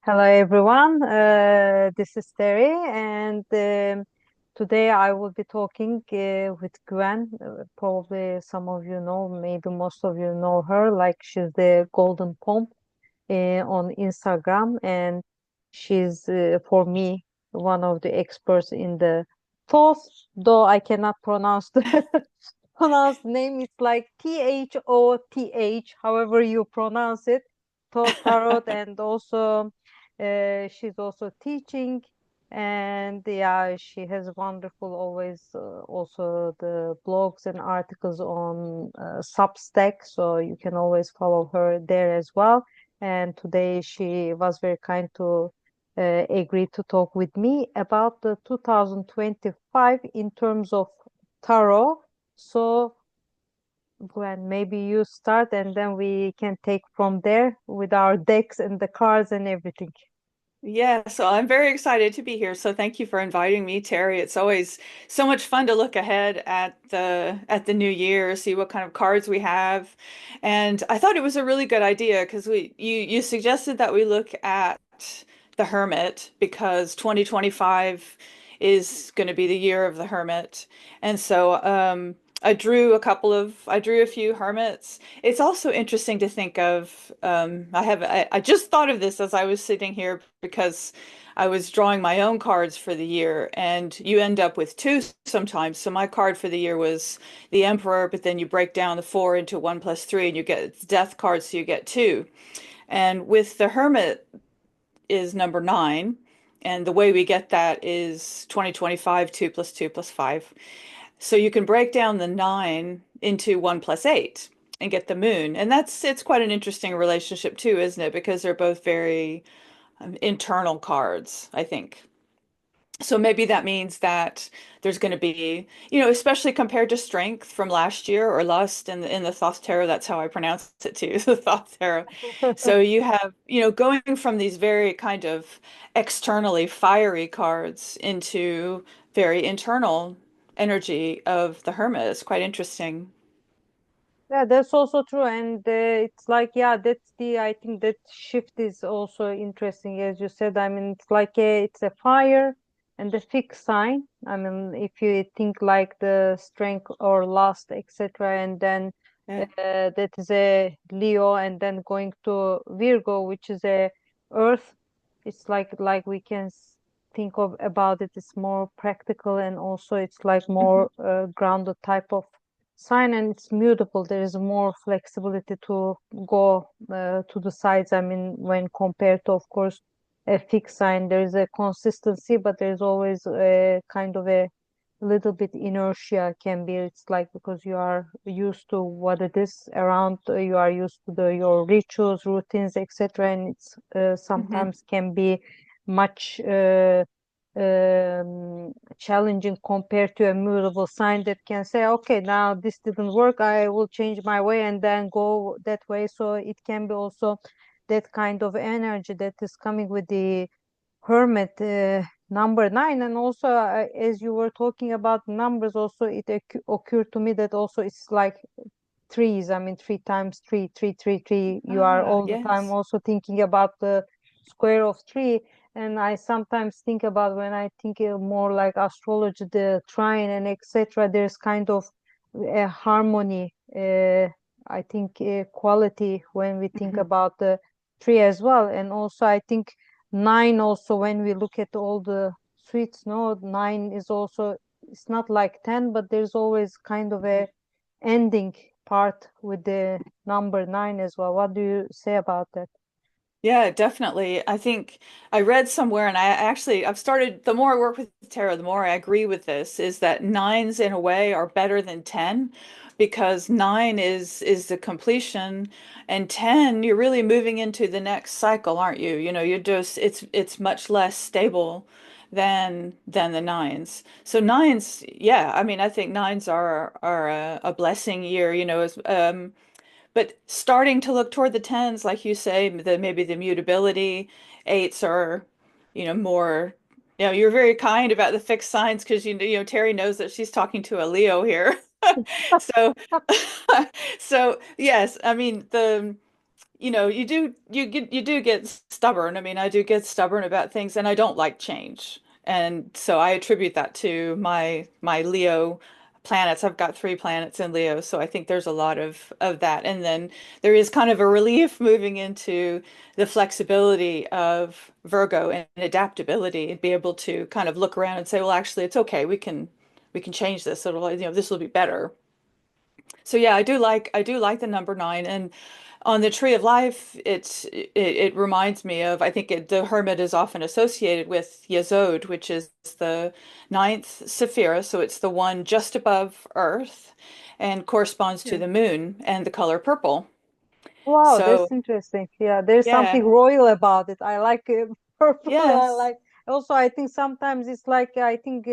Hello everyone, this is Terry, and today I will be talking with Gwen. Probably some of you know, maybe most of you know her, like she's the Golden Pump on Instagram, and she's for me one of the experts in the thoughts, though I cannot pronounce the pronounce the name. It's like Thoth, however you pronounce it, Thoth Tarot, and also she's also teaching, and yeah, she has wonderful always also the blogs and articles on Substack, so you can always follow her there as well. And today she was very kind to agree to talk with me about the 2025 in terms of tarot. So, Gwen, maybe you start and then we can take from there with our decks and the cards and everything. Yeah, so I'm very excited to be here. So thank you for inviting me, Terry. It's always so much fun to look ahead at the new year, see what kind of cards we have. And I thought it was a really good idea because you suggested that we look at the Hermit because 2025 is going to be the year of the Hermit. And so I drew a few hermits. It's also interesting to think of, I just thought of this as I was sitting here because I was drawing my own cards for the year, and you end up with two sometimes. So my card for the year was the Emperor, but then you break down the four into one plus three, and you get death cards, so you get two. And with the Hermit is number nine, and the way we get that is 2025, two plus two plus five. So you can break down the nine into one plus eight and get the moon. And it's quite an interesting relationship too, isn't it? Because they're both very internal cards, I think. So maybe that means that there's going to be, especially compared to strength from last year or lust in the Thoth Tarot, that's how I pronounce it too, the Thoth Tarot. So you have, going from these very kind of externally fiery cards into very internal energy of the Hermit. It's quite interesting. Yeah, that's also true. And it's like, yeah, I think that shift is also interesting, as you said. I mean, it's like it's a fire and a fixed sign. I mean, if you think like the strength or lust, etc., and then Yeah. that is a Leo, and then going to Virgo, which is a Earth. It's like we can think of about it. It's more practical, and also it's like more grounded type of sign, and it's mutable. There is more flexibility to go to the sides. I mean, when compared to, of course, a fixed sign, there is a consistency, but there's always a kind of a little bit inertia can be. It's like because you are used to what it is around, you are used to your rituals, routines, etc., and it's Hmm. sometimes can be much challenging compared to a mutable sign that can say, okay, now this didn't work, I will change my way and then go that way. So it can be also that kind of energy that is coming with the Hermit number nine. And also, as you were talking about numbers, also it occurred to me that also it's like threes. I mean, three times three, three, three, three. You are Ah, all the time yes. also thinking about the square of three. And I sometimes think about when I think more like astrology, the trine and etc. There's kind of a harmony. I think quality when we think Hmm. about the tree as well. And also, I think nine also when we look at all the suites, no, nine is also it's not like 10, but there's always kind of a ending part with the number nine as well. What do you say about that? Yeah, definitely. I think I read somewhere, and I've started, the more I work with tarot, the more I agree with this, is that nines in a way are better than 10 because nine is the completion, and 10, you're really moving into the next cycle, aren't you? You're just, it's much less stable than the nines. So nines, yeah, I mean, I think nines are a blessing year, as but starting to look toward the tens, like you say, maybe the mutability, eights are, more, you're very kind about the fixed signs because Terry knows that she's talking to a Leo here. So so yes, I mean you do get stubborn. I mean, I do get stubborn about things and I don't like change. And so I attribute that to my Leo planets. I've got 3 planets in Leo, so I think there's a lot of that. And then there is kind of a relief moving into the flexibility of Virgo and adaptability and be able to kind of look around and say, well, actually, it's okay. We can change this. It'll, this will be better. So yeah, I do like the number 9, and on the Tree of Life, it reminds me of, I think the Hermit is often associated with Yesod, which is the ninth Sephira, so it's the one just above Earth, and corresponds to Yeah. the moon and the color purple. Wow, So that's interesting. Yeah, there's something yeah, royal about it. I like purple. I yes, like also. I think sometimes it's like I think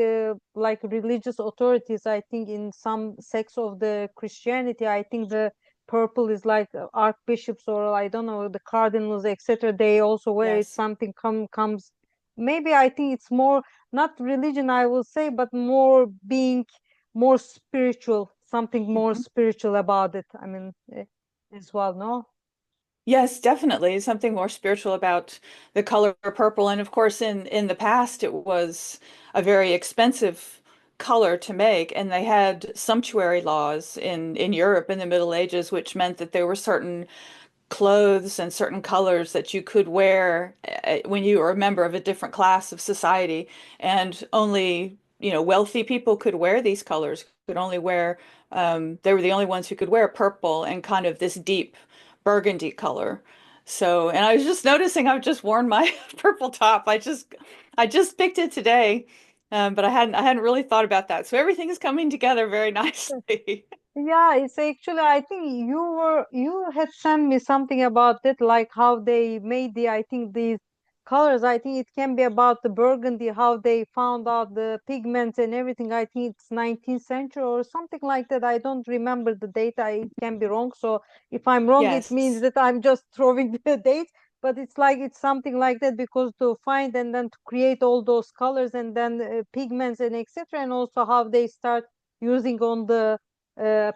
like religious authorities. I think in some sects of the Christianity, I think the purple is like archbishops or I don't know the cardinals, etc. They also wear it. yes. Something comes. Maybe I think it's more not religion, I will say, but more being more spiritual. Something more Mhm. spiritual about it. I mean. As well, no? Yes, definitely. Something more spiritual about the color purple. And of course, in the past, it was a very expensive color to make, and they had sumptuary laws in Europe in the Middle Ages, which meant that there were certain clothes and certain colors that you could wear when you were a member of a different class of society, and only, wealthy people could wear these colors, could only wear, they were the only ones who could wear purple and kind of this deep burgundy color. So, and I was just noticing I've just worn my purple top. I just picked it today. But I hadn't really thought about that. So everything is coming together very nicely. Yeah, it's actually I think you had sent me something about that, like how they made the I think these colors. I think it can be about the burgundy, how they found out the pigments and everything. I think it's 19th century or something like that. I don't remember the date. It can be wrong. So if I'm wrong, it means Yes. that I'm just throwing the date. But it's like it's something like that because to find and then to create all those colors and then pigments and etc. And also how they start using on the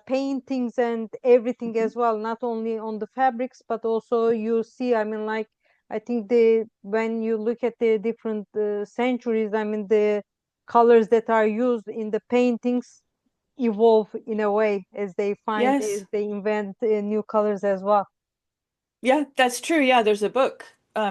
paintings and everything Mhm. as well, not only on the fabrics, but also you see, I mean, like, I think the when you look at the different centuries, I mean, the colors that are used in the paintings evolve in a way as Yes. they invent new colors as well. Yeah, that's true. Yeah, there's a book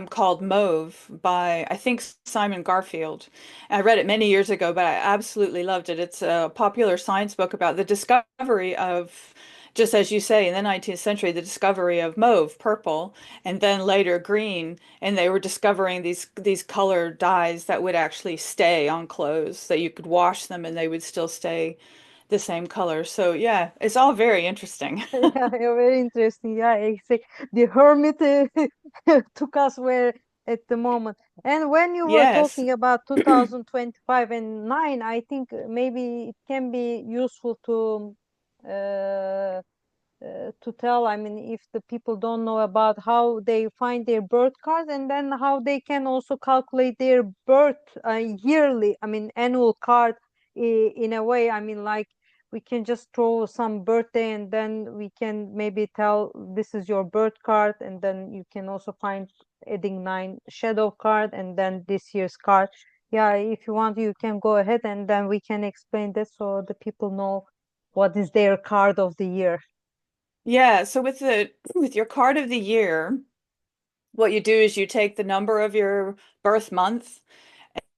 called Mauve by, I think, Simon Garfield. I read it many years ago, but I absolutely loved it. It's a popular science book about the discovery of, just as you say, in the 19th century, the discovery of mauve, purple, and then later green. And they were discovering these color dyes that would actually stay on clothes, that you could wash them and they would still stay the same color. So yeah, it's all very interesting. Yeah, yeah, very interesting. Yeah, exactly. The hermit took us where at the moment. And when you were Yes. talking about 2025 and 9, I think maybe it can be useful uh, to tell, I mean, if the people don't know about how they find their birth card and then how they can also calculate their birth yearly, I mean, annual card in a way, I mean, like we can just throw some birthday and then we can maybe tell this is your birth card and then you can also find adding 9 shadow card and then this year's card. Yeah, if you want, you can go ahead and then we can explain that so the people know what is their card of the year. Yeah, so with your card of the year, what you do is you take the number of your birth month,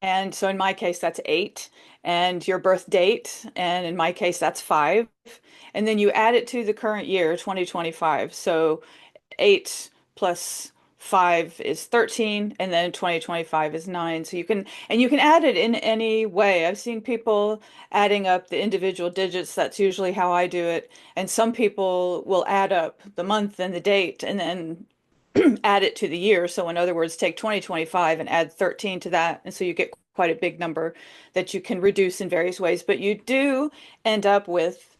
and so in my case that's 8, and your birth date, and in my case that's 5, and then you add it to the current year, 2025. So 8 plus 5 is 13, and then 2025 is 9. So you can add it in any way. I've seen people adding up the individual digits. That's usually how I do it. And some people will add up the month and the date and then add it to the year. So in other words, take 2025 and add 13 to that. And so you get quite a big number that you can reduce in various ways. But you do end up with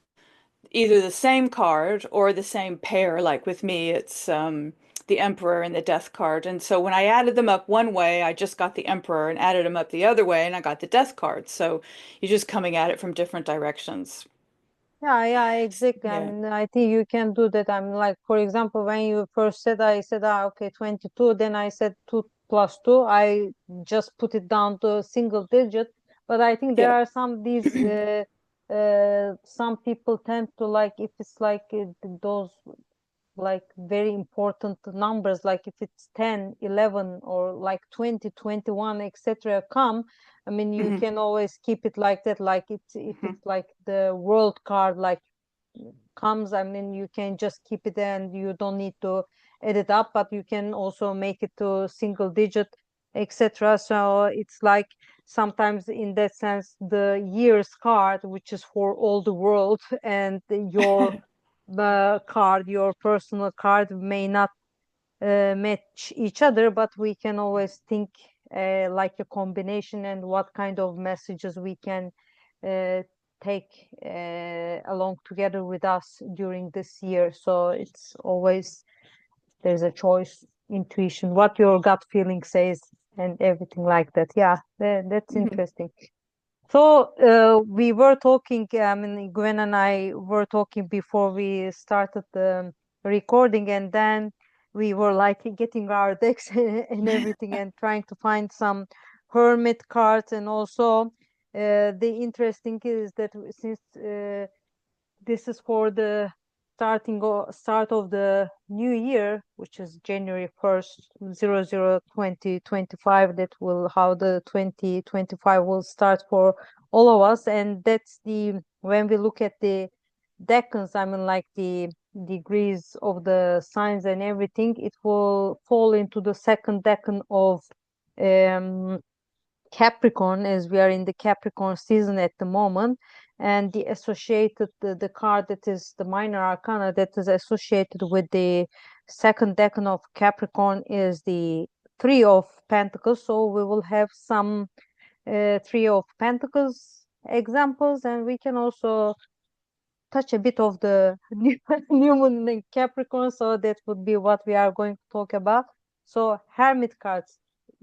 either the same card or the same pair. Like with me, it's the Emperor and the Death card. And so when I added them up one way, I just got the Emperor, and added them up the other way, and I got the Death card. So you're just coming at it from different directions. Yeah, exactly. I Yeah. mean, I think you can do that. I mean, like, for example, when you first said, I said, okay, 22. Then I said 2 plus 2. I just put it down to a single digit. But I think there Yep. are some people tend to like, if it's like those like very important numbers, like if it's 10, 11, or like 20, 21, etc. come, I mean, you Hmm. can always keep it like that. Like it's, if Hmm. it's like the world card, like comes, I mean, you can just keep it and you don't need to add it up, but you can also make it to single digit, etc. So it's like sometimes in that sense, the year's card, which is for all the world, and your card, your personal card may not match each other, but we can always think like a combination and what kind of messages we can uh, take along together with us during this year. So it's always, there's a choice, intuition, what your gut feeling says, and everything like that. Yeah, that's Hmm. interesting. So we were talking, I mean, Gwen and I were talking before we started the recording, and then we were like getting our decks and everything and trying to find some hermit cards. And also, the interesting is that since this is for the start of the new year, which is January 1st, 2025. That will how the 2025 will start for all of us. And that's the when we look at the decans, I mean, like the degrees of the signs and everything, it will fall into the second decan of um Capricorn, as we are in the Capricorn season at the moment. And the associated, the card that is the Minor Arcana that is associated with the second decan of Capricorn is the Three of Pentacles. So we will have some Three of Pentacles examples, and we can also touch a bit of the new moon in Capricorn. So that would be what we are going to talk about. So Hermit cards.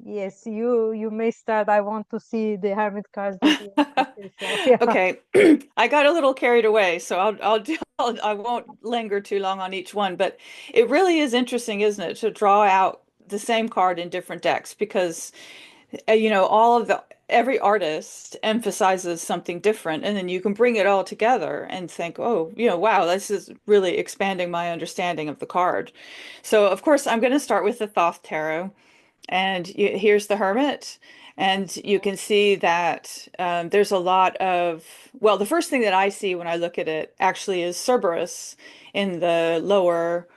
Yes, you may start. I want to see the Hermit cards that you have for yourself. Yeah. Okay, I got a little carried away, so I won't linger too long on each one, but it really is interesting, isn't it, to draw out the same card in different decks because all of the every artist emphasizes something different, and then you can bring it all together and think, oh, wow, this is really expanding my understanding of the card. So, of course, I'm going to start with the Thoth Tarot. And here's the Hermit. And you can see that there's a lot of, well, the first thing that I see when I look at it actually is Cerberus in the lower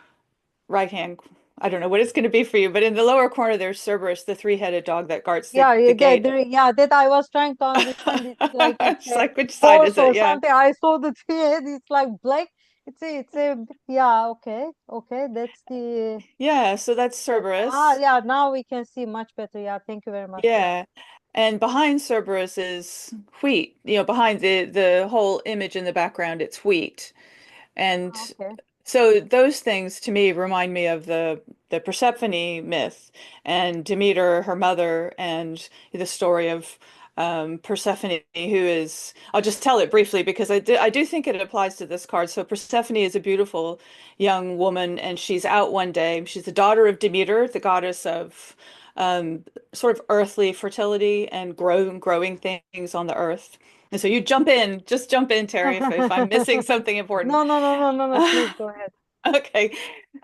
right hand. I don't know what it's going to be for you, but in the lower corner, there's Cerberus, the three-headed dog that guards Yeah, the that, gate. yeah, that I was trying to understand. It's like it's It's a like, which side horse is it? or Yeah. something. I saw the tree head. It's like black. Yeah, okay, okay. That's the Yeah, so that's that. Cerberus. Yeah. Now we can see much better. Yeah, thank you very much. Yeah. Yeah. And behind Cerberus is wheat. Behind the whole image in the background, it's wheat. And Okay. so those things to me remind me of the Persephone myth and Demeter, her mother, and the story of Persephone, who is, I'll just tell it briefly because I do think it applies to this card. So Persephone is a beautiful young woman, and she's out one day. She's the daughter of Demeter, the goddess of um, sort of earthly fertility and growing things on the earth. And so you just jump in, Terry, if I'm missing something important. No, no, no, no, no, no. Please go ahead. Okay.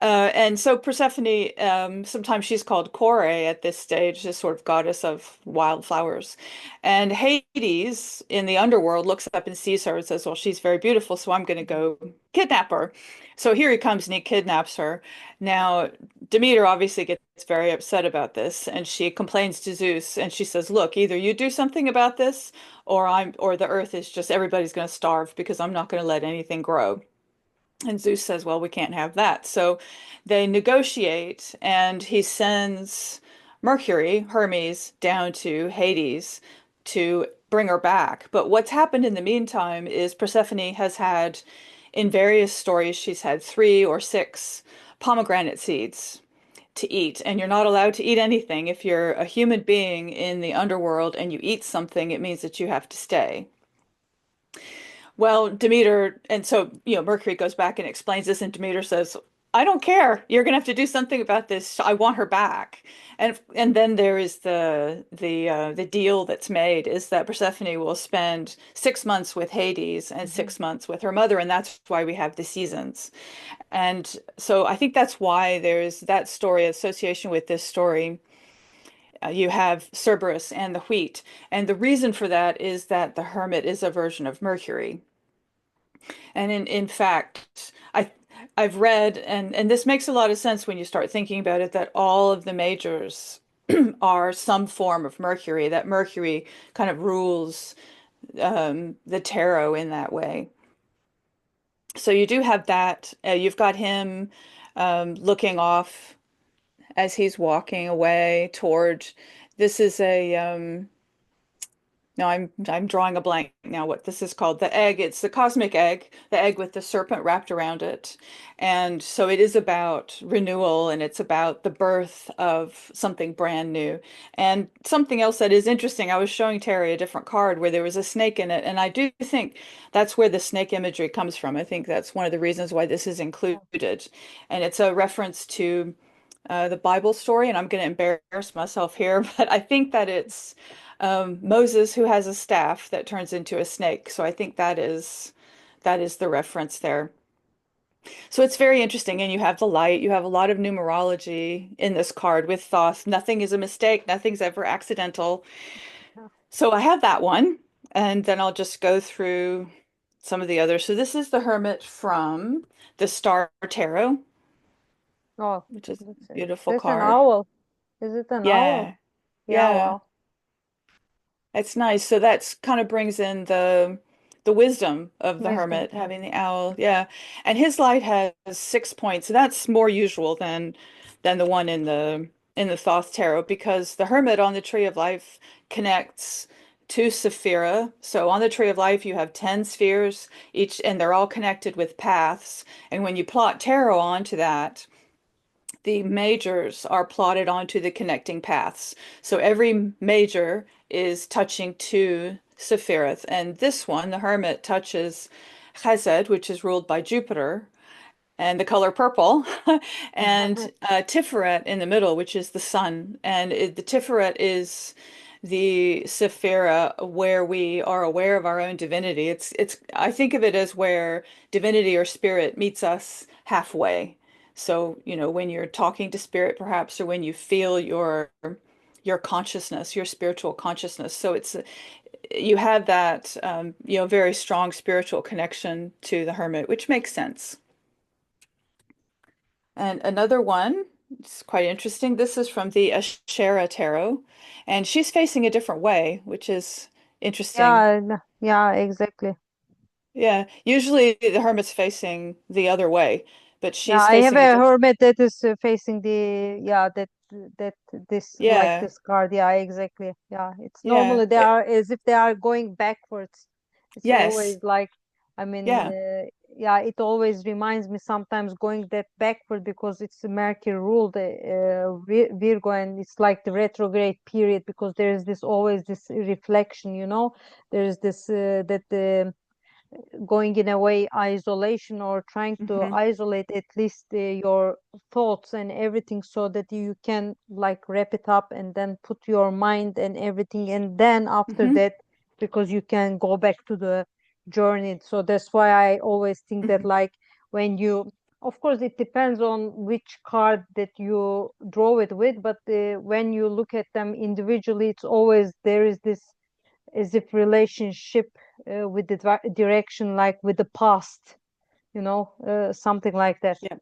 And so Persephone, sometimes she's called Kore at this stage, this sort of goddess of wildflowers. And Hades in the underworld looks up and sees her and says, well, she's very beautiful, so I'm going to go kidnap her. So here he comes and he kidnaps her. Now, Demeter obviously gets very upset about this, and she complains to Zeus, and she says, look, either you do something about this, or the earth is just everybody's going to starve because I'm not going to let anything grow. And Zeus says, well, we can't have that. So they negotiate, and he sends Mercury, Hermes, down to Hades to bring her back. But what's happened in the meantime is Persephone has had, in various stories, she's had 3 or 6 pomegranate seeds to eat. And you're not allowed to eat anything. If you're a human being in the underworld and you eat something, it means that you have to stay. Well, Demeter, and so, Mercury goes back and explains this, and Demeter says, I don't care. You're gonna have to do something about this. I want her back. And then there is the deal that's made is that Persephone will spend 6 months with Hades and Mhm. 6 months with her mother, and that's why we have the seasons. And so I think that's why there's that story association with this story. You have Cerberus and the wheat, and the reason for that is that the hermit is a version of Mercury. And in fact, I've read, and this makes a lot of sense when you start thinking about it, that all of the majors are some form of Mercury, that Mercury kind of rules the tarot in that way. So you do have that. You've got him looking off as he's walking away toward, this is a no, I'm drawing a blank now what this is called. The egg, it's the cosmic egg, the egg with the serpent wrapped around it. And so it is about renewal and it's about the birth of something brand new. And something else that is interesting, I was showing Terry a different card where there was a snake in it, and I do think that's where the snake imagery comes from. I think that's one of the reasons why this is included. And it's a reference to the Bible story, and I'm going to embarrass myself here, but I think that it's Moses who has a staff that turns into a snake. So I think that is the reference there. So it's very interesting, and you have the light. You have a lot of numerology in this card with Thoth. Nothing is a mistake. Nothing's ever accidental. Yeah. So I have that one, and then I'll just go through some of the others. So this is the Hermit from the Star Tarot, Oh, which is that's a beautiful there's an card. owl. Is it an owl? Yeah. Yeah, Yeah. wow. It's nice. So that's kind of brings in the wisdom of the Wisdom, hermit, yeah. having the owl. Yeah. And his light has 6 points. So that's more usual than the one in the Thoth Tarot, because the hermit on the Tree of Life connects to Sephira. So on the Tree of Life you have 10 spheres each, and they're all connected with paths. And when you plot tarot onto that, the majors are plotted onto the connecting paths. So every major is touching to Sephiroth. And this one, the Hermit, touches Chesed, which is ruled by Jupiter, and the color purple, and Tiferet in the middle, which is the sun. And the Tiferet is the Sephira where we are aware of our own divinity. I think of it as where divinity or spirit meets us halfway. So, when you're talking to spirit perhaps, or when you feel your consciousness, your spiritual consciousness. So you have that very strong spiritual connection to the hermit, which makes sense. And another one, it's quite interesting. This is from the Ashera Tarot, and she's facing a different way, which is interesting. Yeah, yeah, exactly. Yeah, usually the hermit's facing the other way, but Yeah, she's I have facing a a different. hermit that is facing the, yeah, that this like Yeah, this card. Yeah, exactly. Yeah, it's yeah, normally they are as if they are going backwards. It's yes, always like, I mean, yeah, yeah, it always reminds me sometimes going that backward because it's the Mercury ruled Virgo, and it's like the retrograde period because there is this always this reflection, there is this that the going in a way isolation or trying to hmm isolate at least your thoughts and everything so that you can like wrap it up and then put your mind and everything, and then after hmm that because you can go back to the journey. So that's why I always think that hmm like when you, of course it depends on which card that you draw it with, but when you look at them individually it's always there is this as if relationship with the direction like with the past, something like that. Yeah.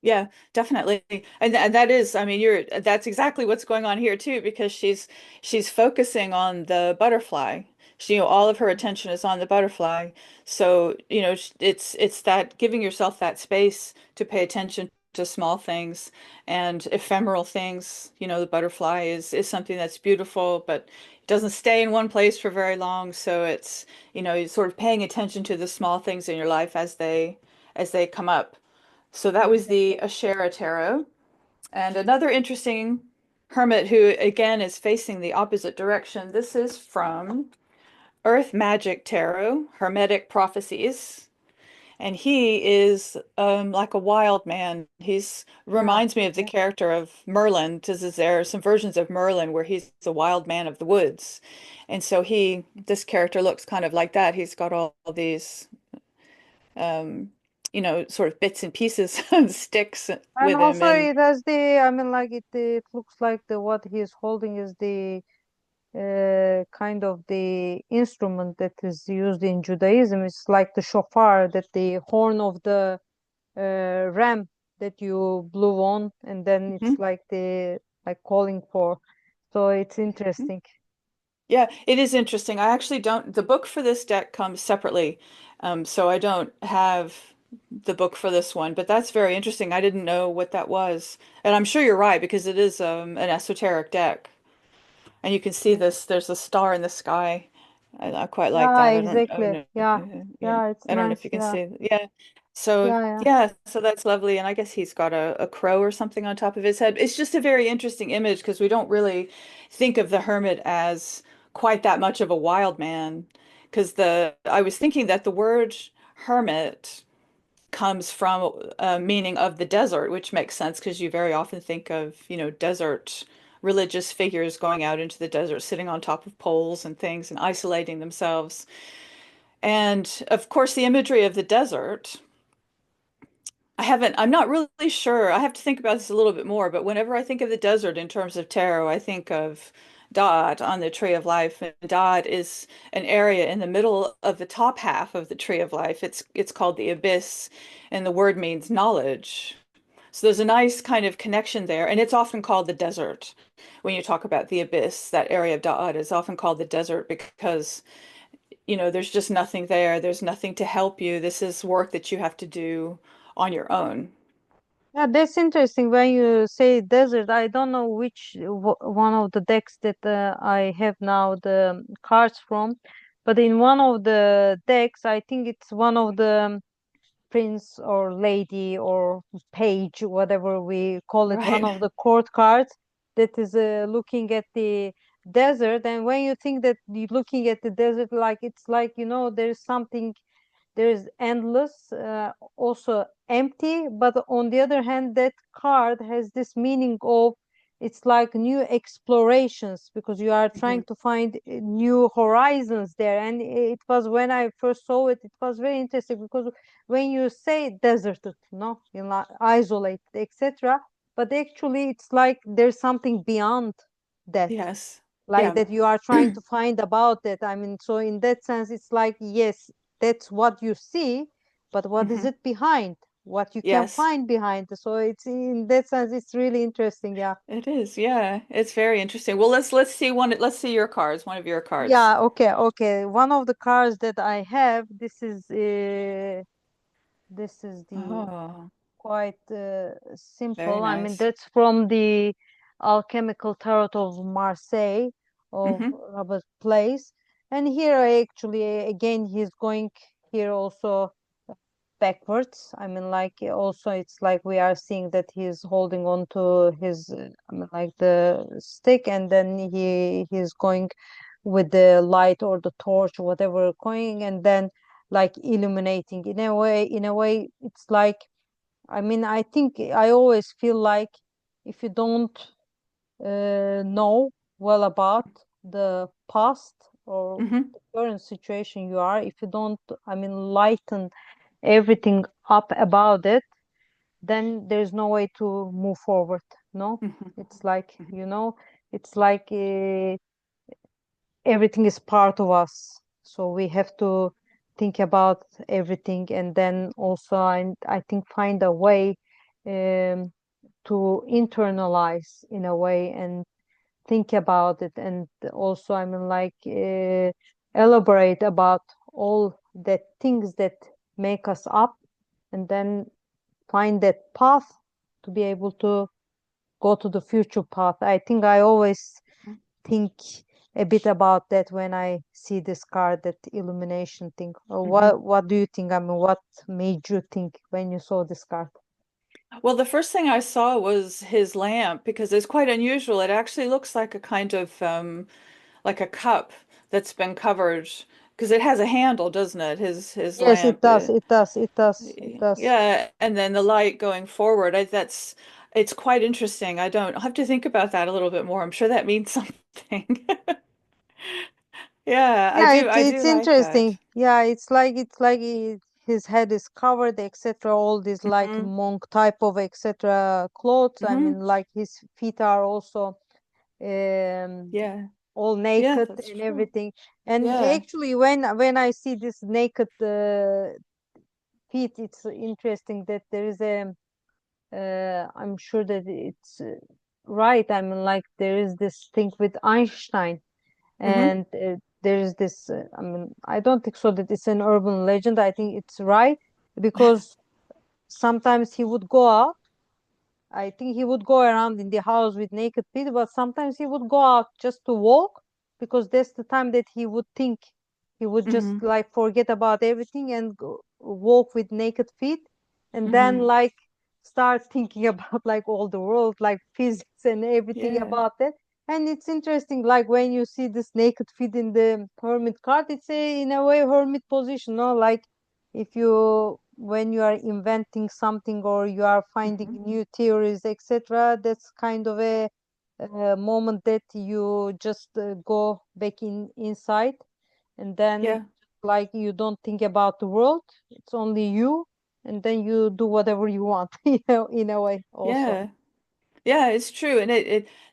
Yeah, definitely. And that is, I mean, that's exactly what's going on here too, because she's focusing on the butterfly. All of her attention is on the butterfly. So, it's that giving yourself that space to pay attention to small things and ephemeral things. The butterfly is something that's beautiful, but it doesn't stay in one place for very long. So you're sort of paying attention to the small things in your life as they come up. So that was the Exactly. Ashera Tarot. And another interesting hermit who, again, is facing the opposite direction. This is from Earth Magic Tarot, Hermetic Prophecies. And he is like a wild man. He's Yeah. reminds me of the character of Merlin. There are some versions of Merlin where he's the wild man of the woods. And so this character looks kind of like that. He's got all these, um, sort of bits and pieces of sticks And with him. also And it has the, I mean, like it looks like the what he's holding is the kind of the instrument that is used in Judaism. It's like the shofar, that the horn of the ram that you blew on, and then it's Mhm, like the like calling for. So it's mhm. interesting. Yeah, it is interesting. I actually don't, the book for this deck comes separately. So I don't have the book for this one, but that's very interesting. I didn't know what that was. And I'm sure you're right because it is an esoteric deck. And you can see Yeah, this, there's a star in the sky. I quite like yeah, that. I don't exactly. know if Yeah, yeah, yeah, it's I don't know if nice. you can Yeah, see it. Yeah. So yeah, yeah. yeah, so that's lovely. And I guess he's got a crow or something on top of his head. It's just a very interesting image because we don't really think of the hermit as quite that much of a wild man. Because I was thinking that the word hermit comes from meaning of the desert, which makes sense because you very often think of, desert religious figures going out into the desert, sitting on top of poles and things and isolating themselves. And of course, the imagery of the desert, I'm not really sure. I have to think about this a little bit more, but whenever I think of the desert in terms of tarot, I think of Dot on the Tree of Life. And Dot is an area in the middle of the top half of the Tree of Life. It's called the Abyss, and the word means knowledge. So there's a nice kind of connection there, and it's often called the desert. When you talk about the abyss, that area of Da'at is often called the desert because, there's just nothing there. There's nothing to help you. This is work that you have to do on your own. Yeah, that's interesting. When you say desert, I don't know which one of the decks that I have now the cards from, but in one of the decks, I think it's one of the prince or lady or page, whatever we call it, one Right. of the court cards that is looking at the desert. And when you think that you're looking at the desert, like it's like, there's something, there is endless, also empty, but on the other hand that card has this meaning of it's like new explorations because you are trying Mhm. to find new horizons there. And it was when I first saw it, it was very interesting because when you say deserted, isolated, etc., but actually it's like there's something beyond that, Yes. like Yeah. that you are trying to find about that. I mean, so in that sense it's like, yes, that's what you see, but what is Hmm. it behind, what you can Yes, find behind? So it's in that sense it's really interesting. Yeah, it is. Yeah, it's very interesting. Well, let's see let's see your cards, one of your cards. yeah. Okay, okay, one of the cards that I have, this is the Oh, quite very simple. I mean, nice. that's from the Alchemical Tarot of Marseille of Hmm. Robert Place. And here I actually, again, he's going here also backwards. I mean, like also it's like we are seeing that he's holding on to his, I mean, like the stick, and then he's going with the light or the torch, whatever, going, and then like illuminating in a way. In a way, it's like, I mean, I think I always feel like if you don't know well about the past or Hmm. the current situation you are, if you don't, I mean, lighten everything up about it, then there's no way to move forward. No, Hmm. it's like, it's like everything is part of us. So we have to think about everything, and then also I think find a way um, to internalize in a way and think about it, and also I mean like elaborate about all the things that make us up, and then find that path to be able to go to the future path. I think I always think a bit about that when I see this card, that illumination thing. Hmm. What do you think? I mean, what made you think when you saw this card? Well, the first thing I saw was his lamp because it's quite unusual. It actually looks like a kind of like a cup, that's been covered because it has a handle, doesn't it? His Yes, it lamp. does. It does. It does. It does. Yeah, and then the light going forward. That's it's quite interesting. I'll have to think about that a little bit more. I'm sure that means something. Yeah, Yeah, I it's do like that. interesting. Yeah, it's like his head is covered, etc. All these like Hmm. monk type of etc. clothes. I Hmm. mean, like his feet are also um Yeah. all Yeah, naked that's and true. everything. And Yeah. actually, when I see this naked feet, it's interesting that there is a. I'm sure that it's right. I mean, like there is this thing with Einstein, Hmm. and there is this. I mean, I don't think so that it's an urban legend. I think it's right because sometimes he would go out. I think he would go around in the house with naked feet, but sometimes he would go out just to walk because that's the time that he would think. He would just Hmm. like forget about everything and go, walk with naked feet, and then Hmm. like start thinking about like all the world, like physics and everything Yeah. about that. And it's interesting, like when you see this naked feet in the hermit card, it's a in a way hermit position, no? Like if you when you are inventing something or you are finding Hmm. new theories etc, that's kind of a moment that you just go back inside, and then Yeah. like you don't think about the world, it's only you, and then you do whatever you want in a way also. Yeah. Yeah, it's true. And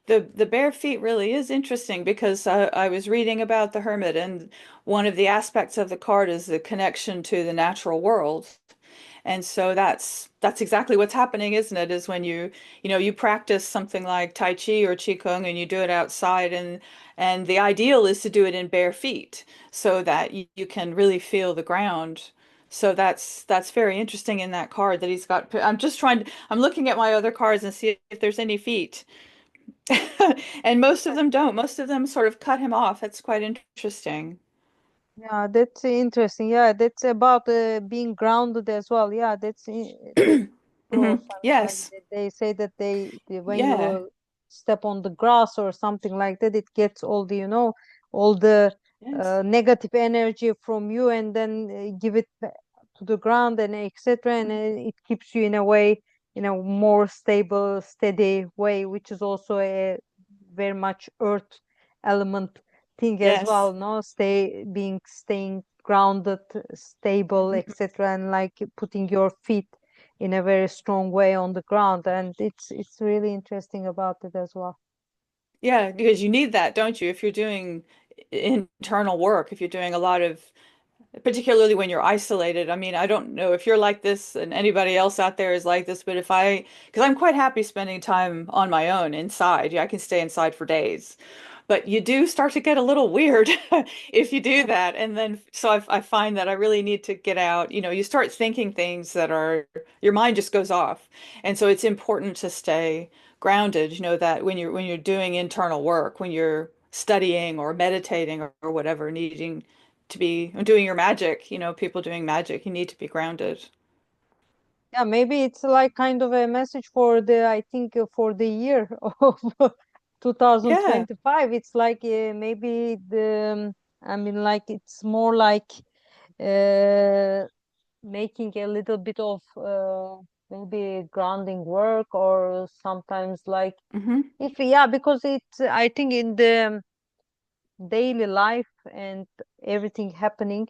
the bare feet really is interesting because I was reading about the hermit, and one of the aspects of the card is the connection to the natural world. And so that's exactly what's happening, isn't it? Is when you practice something like Tai Chi or Qigong and you do it outside, and the ideal is to do it in bare feet so that you can really feel the ground. So that's very interesting in that card that he's got. I'm looking at my other cards and see if there's any feet. And most of them don't. Most of them sort of cut him off. That's quite interesting. Yeah, that's interesting. Yeah, that's about being grounded as well. Yeah, that's Hmm. close. I mean, like Yes. they say that when you Yeah. step on the grass or something like that, it gets all the all the Yes. negative energy from you, and then give it back to the ground and etc. And it keeps you in a way in a more stable, steady way, which is also a very much earth element thing as Yes. well. No, staying grounded, stable, Mhm. etc. And like putting your feet in a very strong way on the ground, and it's really interesting about it as well. Yeah, because you need that, don't you? If you're doing internal work, if you're doing a lot of, particularly when you're isolated. I mean, I don't know if you're like this and anybody else out there is like this, but because I'm quite happy spending time on my own inside. Yeah, I can stay inside for days. But you do start to get a little weird if you do that. And then, so I find that I really need to get out. You start thinking things your mind just goes off. And so it's important to stay grounded, that when you're doing internal work, when you're studying or meditating or whatever, needing to be doing your magic, people doing magic, you need to be grounded. Yeah, maybe it's like kind of a message for the I think for the year of Yeah. 2025. It's like maybe I mean like it's more like uh making a little bit of maybe grounding work, or sometimes like Hmm. if yeah, because it's I think in the daily life and everything happening,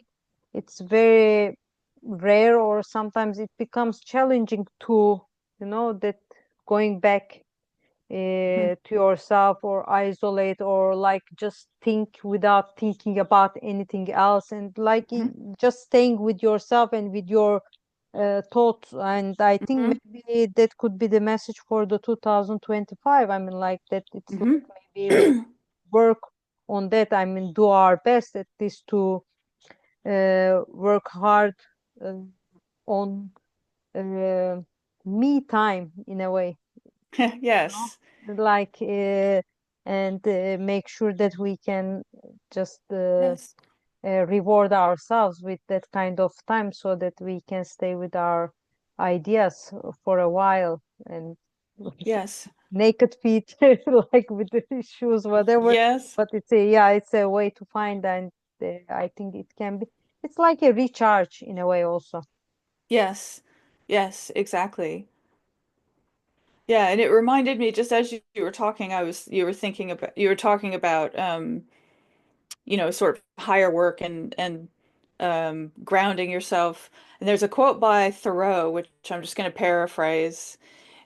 it's very rare, or sometimes it becomes challenging to that going back to yourself, or isolate, or like just think without thinking about anything else, and like Hmm. just staying with yourself and with your thoughts. And I think Hmm. maybe that could be the message for the 2025. I mean like that it's Hmm. like maybe let's work on that. I mean do our best at least to work hard uh, on uh, me time in a way, know? Yes. Like and make sure that we can just Yes. reward ourselves with that kind of time, so that we can stay with our ideas for a while and Yes. naked feet, like with the shoes, whatever. Yes. But it's a, yeah, it's a way to find, and I think it can be. It's like a recharge in a way also. Yes. Yes, exactly. Yeah, and it reminded me just as you were talking, you were thinking about you were talking about sort of higher work and grounding yourself. And there's a quote by Thoreau, which I'm just going to paraphrase,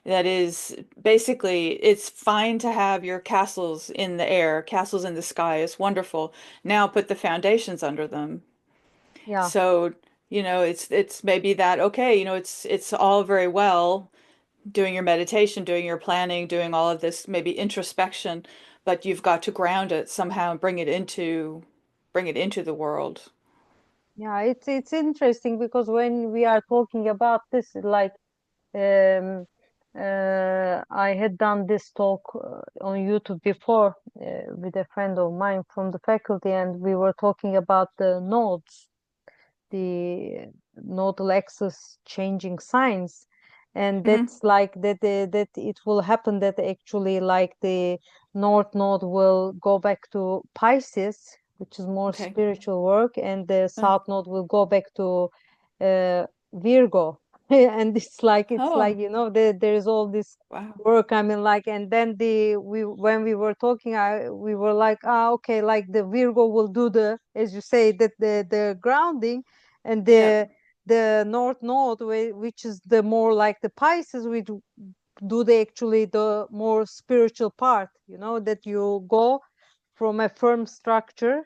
that is basically, it's fine to have your castles in the air, castles in the sky is wonderful. Now put the foundations under them. Yeah. So, it's maybe that, okay, it's all very well doing your meditation, doing your planning, doing all of this, maybe introspection, but you've got to ground it somehow and bring it into the world. Yeah, it's interesting because when we are talking about this, like um, I had done this talk on YouTube before with a friend of mine from the faculty, and we were talking about the nodes, the nodal axis changing signs, and Hmm. that's like that it will happen that actually like the north node will go back to Pisces, which is more Okay. spiritual work, and the Uh, south node will go back to Virgo. And it's like there is all this wow. work, I mean, like, and then the we when we were talking, we were like, okay, like the Virgo will do the, as you say, that the grounding, and Yeah. the north node, which is the more like the Pisces, we do the actually the more spiritual part, that you go from a firm structure,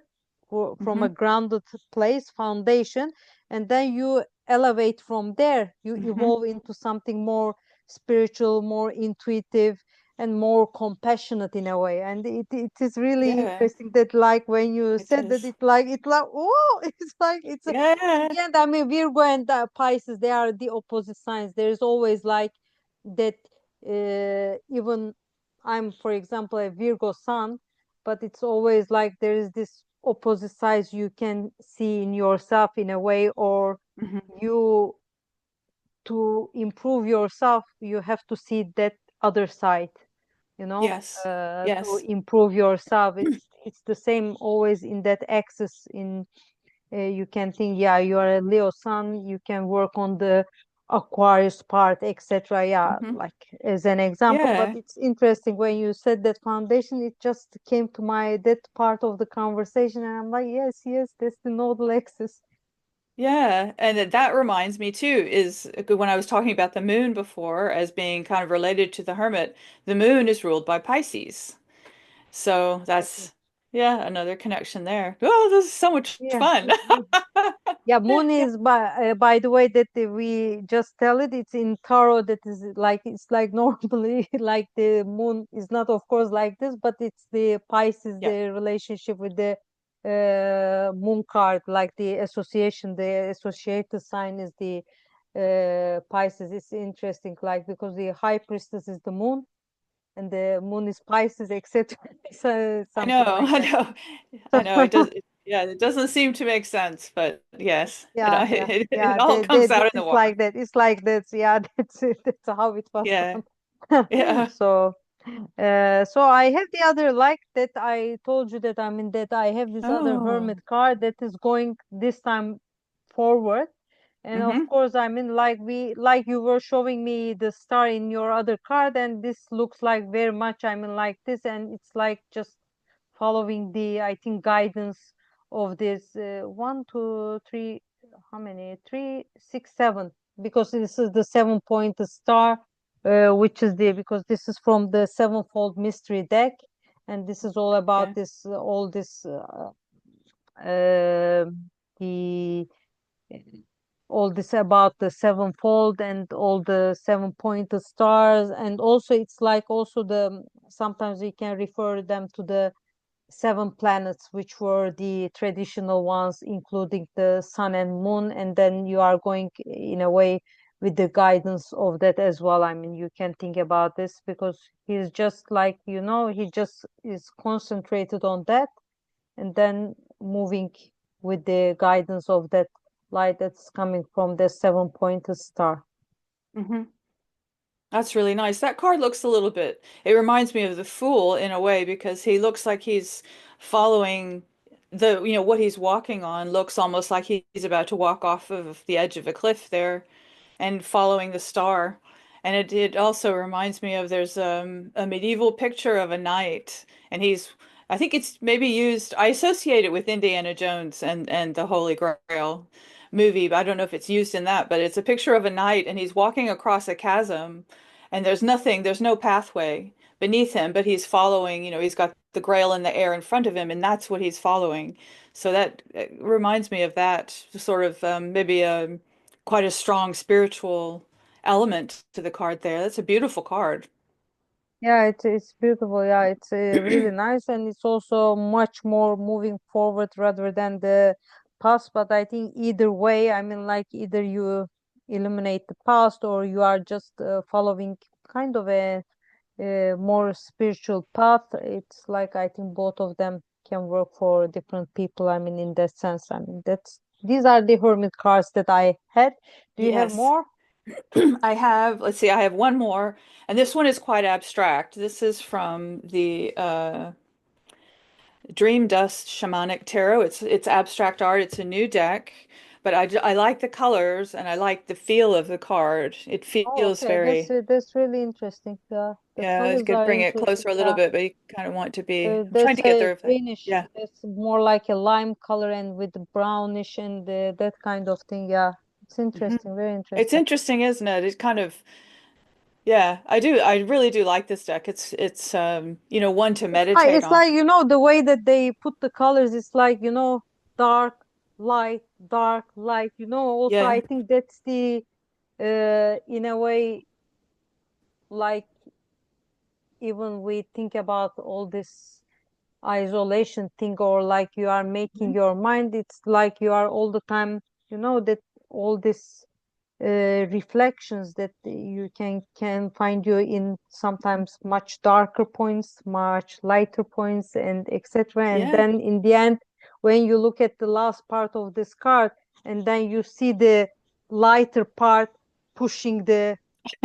from a Hmm. grounded place, foundation, and then you elevate from there, you Hmm. evolve into something more spiritual, more intuitive, and more compassionate in a way. And it is really Yeah, interesting that, like, when you it said that, is. it's like oh, it's like in Yeah. the end, I mean, Virgo and Pisces, they are the opposite signs. There is always like that. Even I'm, for example, a Virgo sun, but it's always like there is this opposite sides you can see in yourself in a way, or Hmm. you, to improve yourself, you have to see that other side, Yes. to Yes. improve yourself. It's the same always in that axis. In You can think, yeah, you are a Leo sun, you can work on the Aquarius part, etc. Yeah, Hmm. like as an example. But Yeah. it's interesting when you said that foundation, it just came to my that part of the conversation, and I'm like, yes, yes, that's the nodal axis. Yeah. And that reminds me too, is when I was talking about the moon before as being kind of related to the hermit, the moon is ruled by Pisces. So Exactly. that's, yeah, another connection there. Oh, this is so much Yeah. fun. Yeah, moon Yeah. is, by the way, that we just tell it, it's in tarot, that is like, it's like normally like the moon is not, of course, like this, but it's the Pisces, Yeah. the relationship with the moon card, like the associated sign is the Pisces. It's interesting, like, because the high priestess is the moon, and the moon is Pisces, etc. So I something know, like I that. know, I know. Yeah, it doesn't seem to make sense, but yes, Yeah, yeah, it yeah. all comes out in the It's wash. like that. It's like that. Yeah, that's it. That's how it was Yeah, done. yeah. So I have the other, like that I told you, that I mean that I have this other Oh, hermit card that is going this time forward. And of mm-hmm. course, I mean, like you were showing me the star in your other card, and this looks like very much, I mean, like this, and it's like just following the, I think, guidance of this, one, two, three, how many? Three, six, seven, because this is the 7 point star, which is the, because this is from the sevenfold mystery deck, and this is all about Yeah, this, all this, uh, the all this about the sevenfold and all the 7 point stars, and also it's like also the, sometimes we can refer them to the seven planets, which were the traditional ones, including the sun and moon, and then you are going in a way with the guidance of that as well. I mean, you can think about this because he's just like, he just is concentrated on that, and then moving with the guidance of that light that's coming from the 7 point star. mm-hmm. That's really nice. That card looks a little bit, it reminds me of the Fool in a way because he looks like he's following what he's walking on looks almost like he's about to walk off of the edge of a cliff there and following the star. And it also reminds me of there's a medieval picture of a knight, and I think it's maybe used. I associate it with Indiana Jones and the Holy Grail movie, but I don't know if it's used in that. But it's a picture of a knight, and he's walking across a chasm, and there's no pathway beneath him, but he's following. He's got the Grail in the air in front of him, and that's what he's following. So that reminds me of that sort of maybe a quite a strong spiritual element to the card there. That's a beautiful card. Yeah, it's beautiful. Yeah, it's really nice, and it's also much more moving forward rather than the past. But I think either way, I mean, like either you eliminate the past or you are just following kind of a more spiritual path. It's like I think both of them can work for different people. I mean, in that sense, I mean, that's these are the hermit cards that I had. Do you have Yes. more? Let's see, I have one more, and this one is quite abstract. This is from the Dream Dust Shamanic Tarot. It's abstract art. It's a new deck, but I like the colors and I like the feel of the card. It Oh, feels okay. very, That's really interesting. Yeah, the yeah, I colors could are bring it interesting. closer a little Yeah. bit, but you kind of want to be, I'm trying That's to get a there. greenish. Yeah. That's more like a lime color and with the brownish and that kind of thing. Yeah, it's hmm interesting. Very It's interesting. interesting, isn't it? It kind of, yeah, I do. I really do like this deck. It's one to meditate It's on. like the way that they put the colors. It's like dark, light, dark, light. Also Yeah. I think that's the in a way like even we think about all this isolation thing or like you are making Mhm. your mind. It's like you are all the time that all this reflections that you can find you in sometimes much darker points, much lighter points, and etc. And Yeah. then in the end, when you look at the last part of this card, and then you see the lighter part pushing the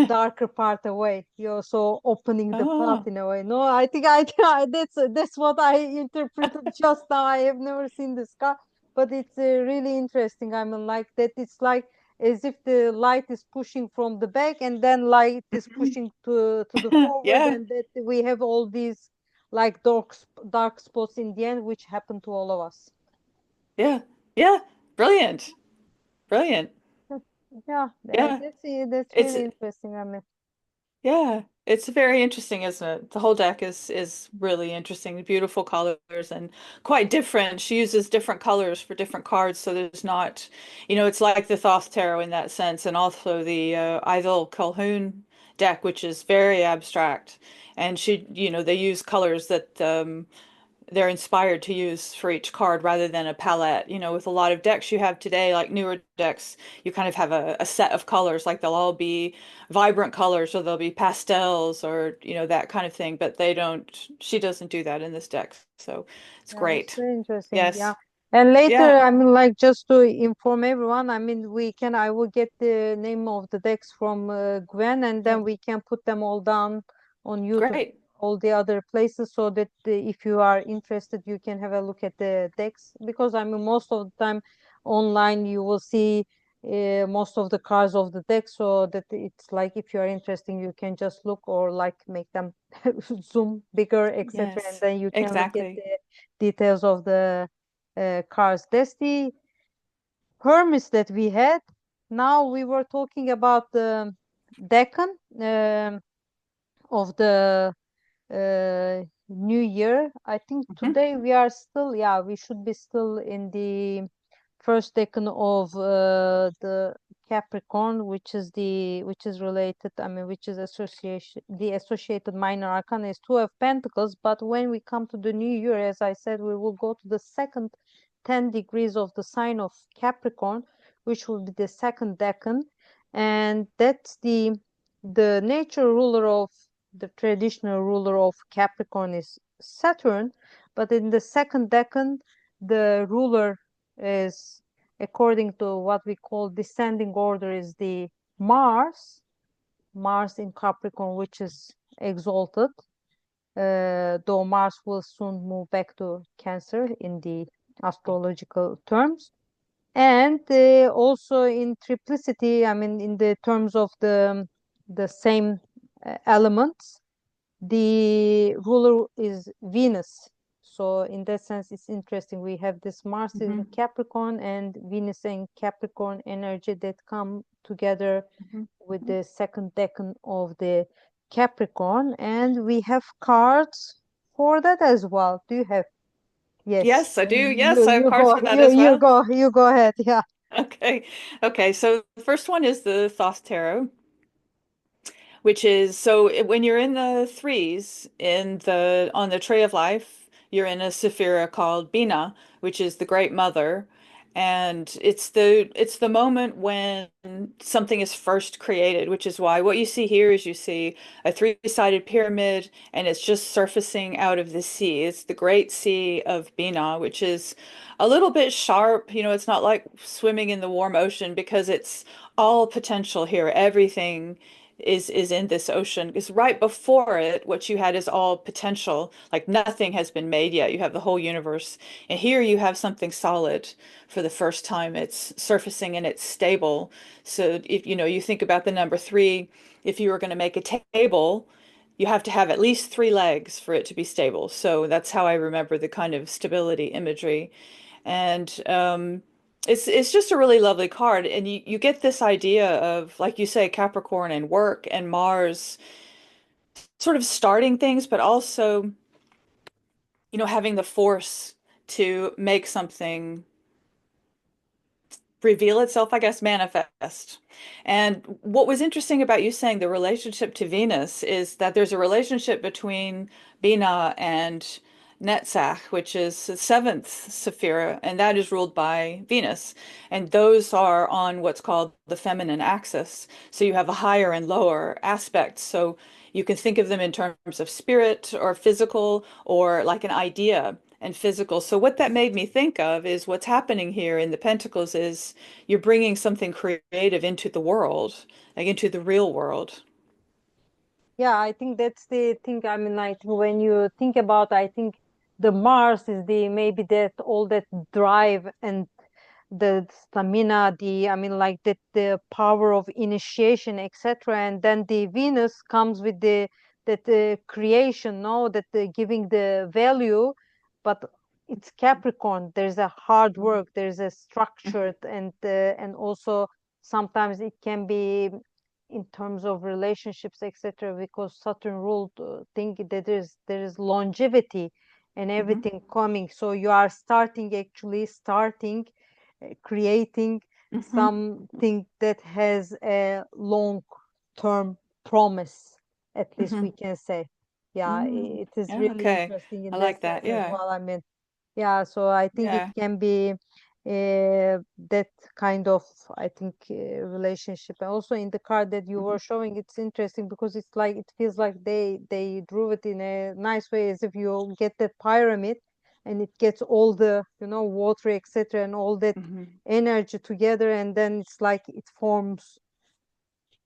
darker part away. You're so opening the path Oh, in a way. No, I think that's what I interpreted just now. I have never seen this card, but it's really interesting. I mean, like that. It's like as if the light is pushing from the back and then light is mhm. pushing to the forward Yeah. and that we have all these like dark spots in the end which happen to all of us. Yeah. Yeah. Brilliant. Brilliant. Yeah, Yeah. that's It's really interesting. I mean, Yeah, it's very interesting, isn't it? The whole deck is really interesting. Beautiful colors and quite different. She uses different colors for different cards, so there's not, it's like the Thoth Tarot in that sense, and also the Idol Calhoun deck, which is very abstract. And they use colors that they're inspired to use for each card rather than a palette. With a lot of decks you have today, like newer decks, you kind of have a set of colors, like they'll all be vibrant colors or they'll be pastels or, that kind of thing. But she doesn't do that in this deck. So it's yeah, it's great. very interesting. Yeah. Yes. And Yeah. later, I mean, like just to inform everyone, I mean, I will get the name of the decks from Gwen, and Yeah. then we can put them all down on YouTube, Great. all the other places, so that if you are interested, you can have a look at the decks. Because I mean, most of the time online, you will see most of the cards of the deck, so that it's like if you are interested, you can just look or like make them zoom bigger, etc., and Yes. then you can look at Exactly. the details of the cars. That's the Hermes that we had. Now we were talking about the decan of the New Year. I think hmm today we are still, yeah, we should be still in the first decan of the Capricorn, which is related. I mean, which is the associated minor arcana is two of Pentacles. But when we come to the New Year, as I said, we will go to the second 10 degrees of the sign of Capricorn, which will be the second decan, and that's the nature ruler of the traditional ruler of Capricorn is Saturn, but in the second decan, the ruler is, according to what we call descending order, is the Mars. Mars in Capricorn, which is exalted. Though Mars will soon move back to Cancer in the astrological terms. And also in triplicity, I mean, in the terms of the same elements, the ruler is Venus. So in that sense, it's interesting. We have this Mars in Hmm. Capricorn and Venus in Capricorn energy that come together with Hmm. the second decan of the Capricorn, and we have cards for that as well. Do you have? Yes, Yes, I do. you Yes, I have you cards go for that as well. you go ahead. Yeah. Okay. Okay. So the first one is the Thoth Tarot, which is when you're in the threes in the on the Tree of Life, you're in a Sephira called Bina, which is the Great Mother, and it's the moment when something is first created, which is why what you see here is you see a three-sided pyramid, and it's just surfacing out of the sea. It's the Great Sea of Bina, which is a little bit sharp. It's not like swimming in the warm ocean because it's all potential here. Everything is in this ocean, because right before it what you had is all potential, like nothing has been made yet. You have the whole universe, and here you have something solid for the first time. It's surfacing and it's stable. So if you think about the number three, if you were going to make a table, you have to have at least three legs for it to be stable. So that's how I remember the kind of stability imagery. And it's just a really lovely card. And you get this idea of, like you say, Capricorn and work and Mars sort of starting things, but also, having the force to make something reveal itself, I guess, manifest. And what was interesting about you saying the relationship to Venus is that there's a relationship between Bina and Netzach, which is the seventh Sephira, and that is ruled by Venus. And those are on what's called the feminine axis. So you have a higher and lower aspect. So you can think of them in terms of spirit or physical, or like an idea and physical. So what that made me think of is what's happening here in the Pentacles is you're bringing something creative into the world, like into the real world. Yeah, I think that's the thing. I mean, like when you think about, I think the Mars is the maybe that all that drive and the stamina, the I mean, like that the power of initiation, etc. And then the Venus comes with the that creation, no, that giving the value, but it's Capricorn. There's a hard work. There's a structured and also sometimes it can be in terms of relationships, etc. Because Saturn ruled think that there is longevity and Hmm. everything coming. So you are starting creating Hmm. something that has a long term promise, at least we Hmm. can say. Yeah, Mm. it is Yeah, really okay. interesting in I that like that. sense as Yeah. well. I mean, yeah, so I think it Yeah. can be that kind of, I think, relationship. And also in the card that you Hmm. were showing, it's interesting because it's like it feels like they drew it in a nice way, as if you get that pyramid and it gets all the water, etc., and all that Hmm. energy together, and then it's like it forms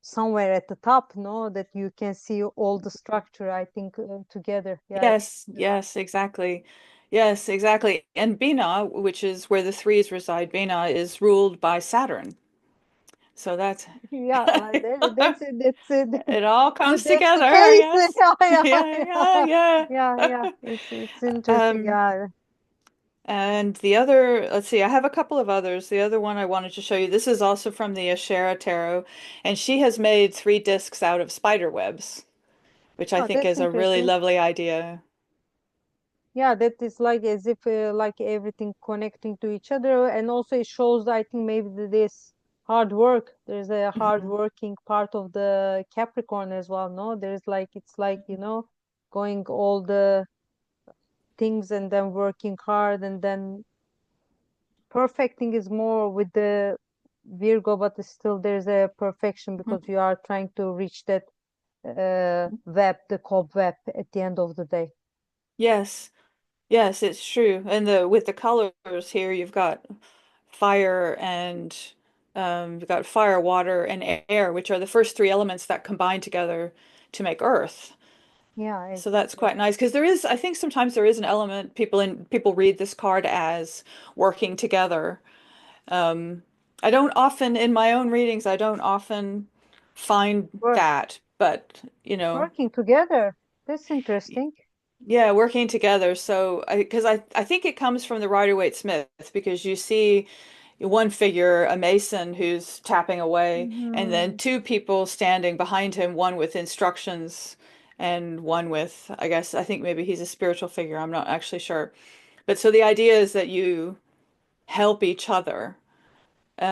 somewhere at the top, no, that you can see all the structure, I think, together. Yeah, it's Yes, yes, exactly. Yes, exactly. And Bina, which is where the threes reside, Bina is ruled by Saturn. So that's yeah, that's it. That's it. it all comes That's the together. case. Yes. Yeah, Yeah, yeah, yeah, yeah. yeah. It's interesting. Um, Yeah. and the other, let's see, I have a couple of others. The other one I wanted to show you, this is also from the Ashera Tarot, and she has made three discs out of spider webs, which I Oh, think that's is a really interesting. lovely idea. Yeah, that is like as if like everything connecting to each other, and also it shows, I think, maybe this hard work. There's a hard Mhm. working part of the Capricorn as well. No, there's like it's like going all the things and then working hard and then perfecting is more with the Virgo, but still there's a perfection because Mhm. you are trying to reach that web, the cobweb at the end of the day. Yes. Yes, it's true. And the with the colors here, you've got fire and We've got fire, water, and air, which are the first three elements that combine together to make earth. Yeah, So that's exactly. quite nice because there is, I think sometimes there is an element people read this card as working together. Um, I don't often in my own readings, I don't often find Work that, but you know, Working together. That's interesting. yeah, working together. So I think it comes from the Rider-Waite-Smith because you see one figure, a mason who's tapping away, and then Hmm. two people standing behind him, one with instructions and one with, I think maybe he's a spiritual figure. I'm not actually sure. But so the idea is that you help each other.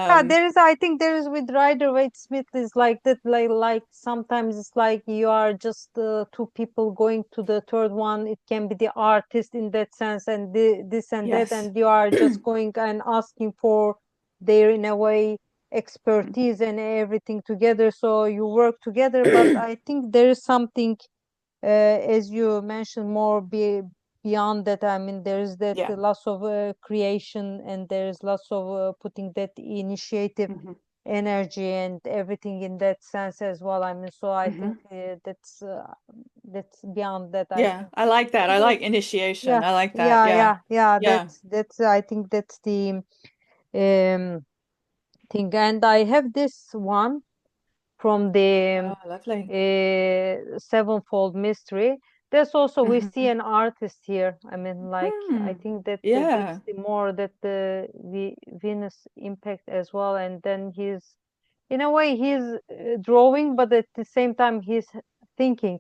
Yeah, Um, there is. I think there is with Rider Waite Smith is like that. Like sometimes it's like you are just two people going to the third one. It can be the artist in that sense, and this and that, yes. and you are just going and asking for their in a way expertise and everything together. So you work together. But I think there is something as you mentioned, more beyond that. I mean, there's that Yeah. lots of creation, and there's lots of putting that initiative Hmm. energy and everything in that sense as well. I mean, so I think Hmm. that's beyond that. I Yeah, think I like that. it I is. like initiation. Yeah, I like that. yeah, Yeah. yeah, yeah. Yeah. That's. I think that's the um thing. And I have this one from the Oh, lovely. sevenfold mystery. There's also we see Hmm. an artist here. I mean, like I Hmm. think that that's Yeah. the more that the Venus impact as well. And then he's in a way he's drawing, but at the same time he's thinking.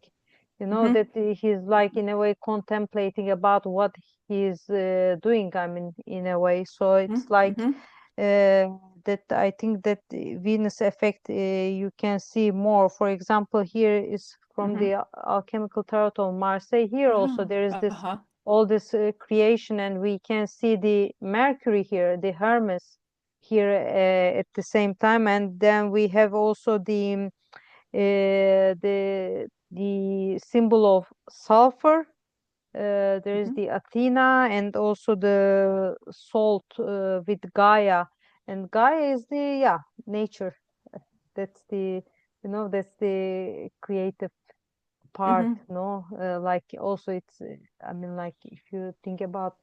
You know Hmm. that he's like in a way contemplating about what he's doing. I mean, in a way, so Hmm. it's like Hmm. that I think that Venus effect you can see more. For example, here is from Hmm. the Alchemical Tarot of Marseille. Here also Oh, there is this uh-huh. all this creation, and we can see the Mercury here, the Hermes here at the same time, and then we have also the symbol of sulfur. There is Hmm. the Athena and also the salt with Gaia. And Gaia is the, yeah, nature. That's the, that's the creative part, Hmm. no? Like also it's, I mean, like if you think about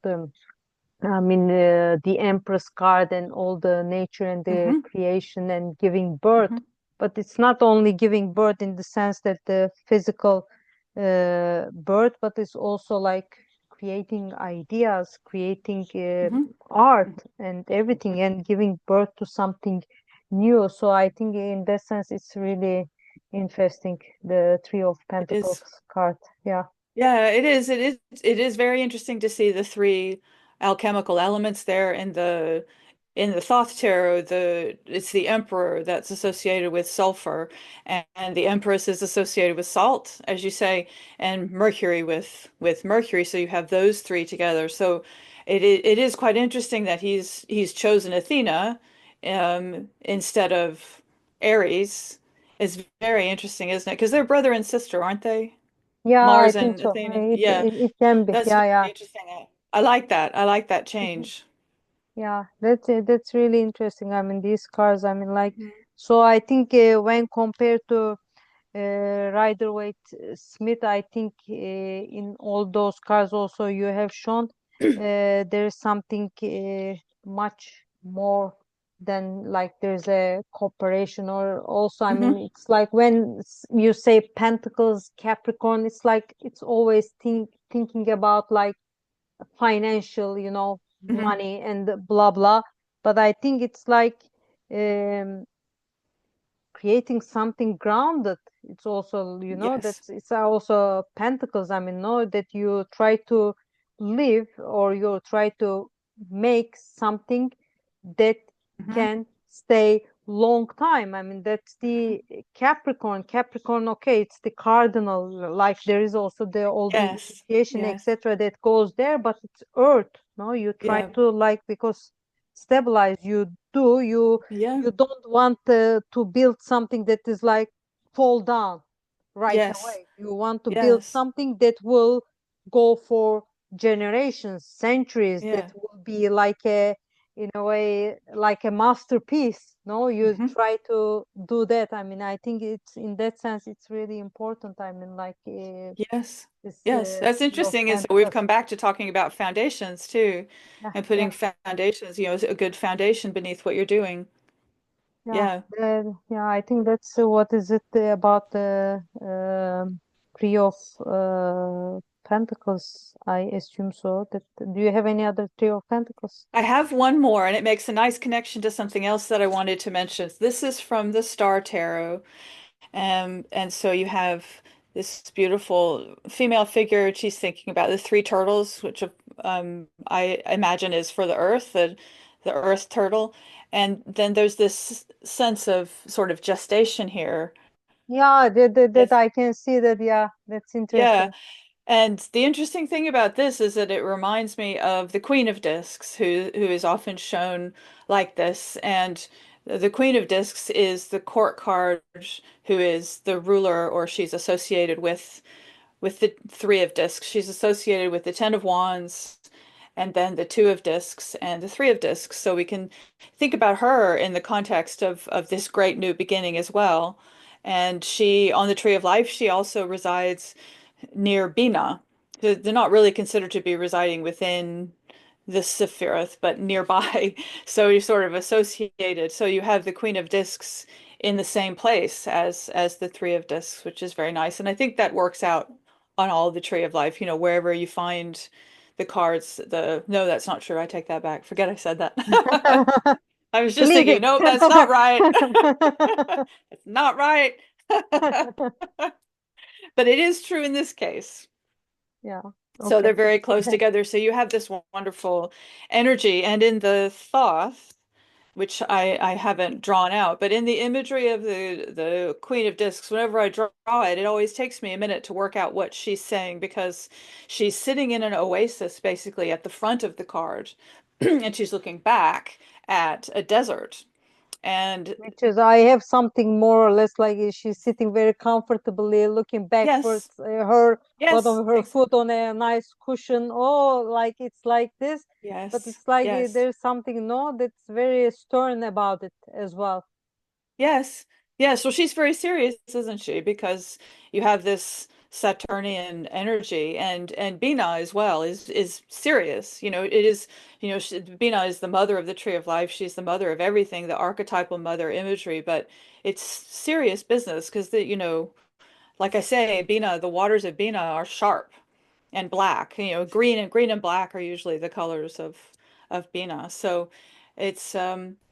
I mean, the Empress card and all the nature and the Hmm. creation and giving birth. Hmm. But it's not only giving birth in the sense that the physical birth, but it's also like creating ideas, creating Hmm. art and everything, and giving birth to something new. So I think in that sense, it's really interesting, the Three of It Pentacles is. card. Yeah. Yeah, it is. It is very interesting to see the three alchemical elements there in the Thoth tarot. It's the Emperor that's associated with sulfur, and the Empress is associated with salt, as you say, and Mercury with Mercury. So you have those three together. So it is quite interesting that he's chosen Athena instead of Aries. It's very interesting, isn't it? Because they're brother and sister, aren't they? Yeah, I Mars think and so. Athena. Yeah, It can be. that's Yeah, very yeah. interesting. I like that. I like that Mhm. change. Yeah, that's really interesting. I mean, these cars, I mean, like, Mhm. so I think when compared to Rider-Waite Smith, I think in all those cars also you have shown there is something much more than like there's a cooperation, or also, I mean, Hmm. it's like when you say Pentacles, Capricorn, it's like it's always thinking about like financial, Hmm. money and blah blah. But I think it's like um, creating something grounded. It's also, Yes. that's it's also pentacles. I mean, no, that you try to live, or you try to make something that Hmm. can stay long time. I mean, that's the Capricorn. Okay, it's the cardinal. Like there is also the all the Yes. initiation, Yes. etc., that goes there, but it's earth. No, you try Yeah. to like, because stabilize, Yeah. you don't want to build something that is like fall down right Yes. away. You want to build Yes. something that will go for generations, centuries, that Yeah. will be like in a way like a masterpiece. No, you Hmm. try to do that. I mean, I think it's in that sense it's really important. I mean, like Yes. this Yes. That's Three of interesting. And so we've Pentacles. come back to talking about foundations too, Yeah, and yeah, putting foundations, a good foundation beneath what you're doing. yeah. Yeah. Yeah, I think that's what is it about the Three of Pentacles. I assume so. That do you have any other Three of Pentacles? I have one more, and it makes a nice connection to something else that I wanted to mention. This is from the Star Tarot. And so you have this beautiful female figure. She's thinking about the three turtles, which I imagine is for the Earth, the Earth turtle. And then there's this sense of sort of gestation here. Yeah, that It's, I can see that. Yeah, that's yeah. interesting. And the interesting thing about this is that it reminds me of the Queen of Discs, who is often shown like this. And the Queen of Discs is the court card who is the ruler, or she's associated with the Three of Discs. She's associated with the Ten of Wands and then the Two of Discs and the Three of Discs. So we can think about her in the context of this great new beginning as well. And she, on the Tree of Life, she also resides near Bina. They're not really considered to be residing within the Sephiroth, but nearby. So you're sort of associated. So you have the Queen of Discs in the same place as the Three of Discs, which is very nice. And I think that works out on all the Tree of Life, wherever you find the cards, no, that's not true. I take that back. Forget I said that. I was just Believe thinking, it. nope, that's not right. It's not right. But it is true in this case. Yeah. So Okay. they're very close together. So you have this wonderful energy. And in the Thoth, which I haven't drawn out, but in the imagery of the Queen of Discs, whenever I draw it, it always takes me a minute to work out what she's saying because she's sitting in an oasis basically at the front of the card, and she's looking back at a desert. And Which is, I have something more or less like she's sitting very comfortably, looking backwards, yes, her bottom yes, of her foot on a nice cushion. Oh, like it's like this, but yes, it's like yes. there's something no that's very stern about it as well. Yes. Yes. Well, she's very serious, isn't she? Because you have this Saturnian energy and Bina as well is serious. It is, Bina is the mother of the tree of life. She's the mother of everything, the archetypal mother imagery, but it's serious business because like I say, Bina, the waters of Bina are sharp and black. Green and black are usually the colors of Bina. So it's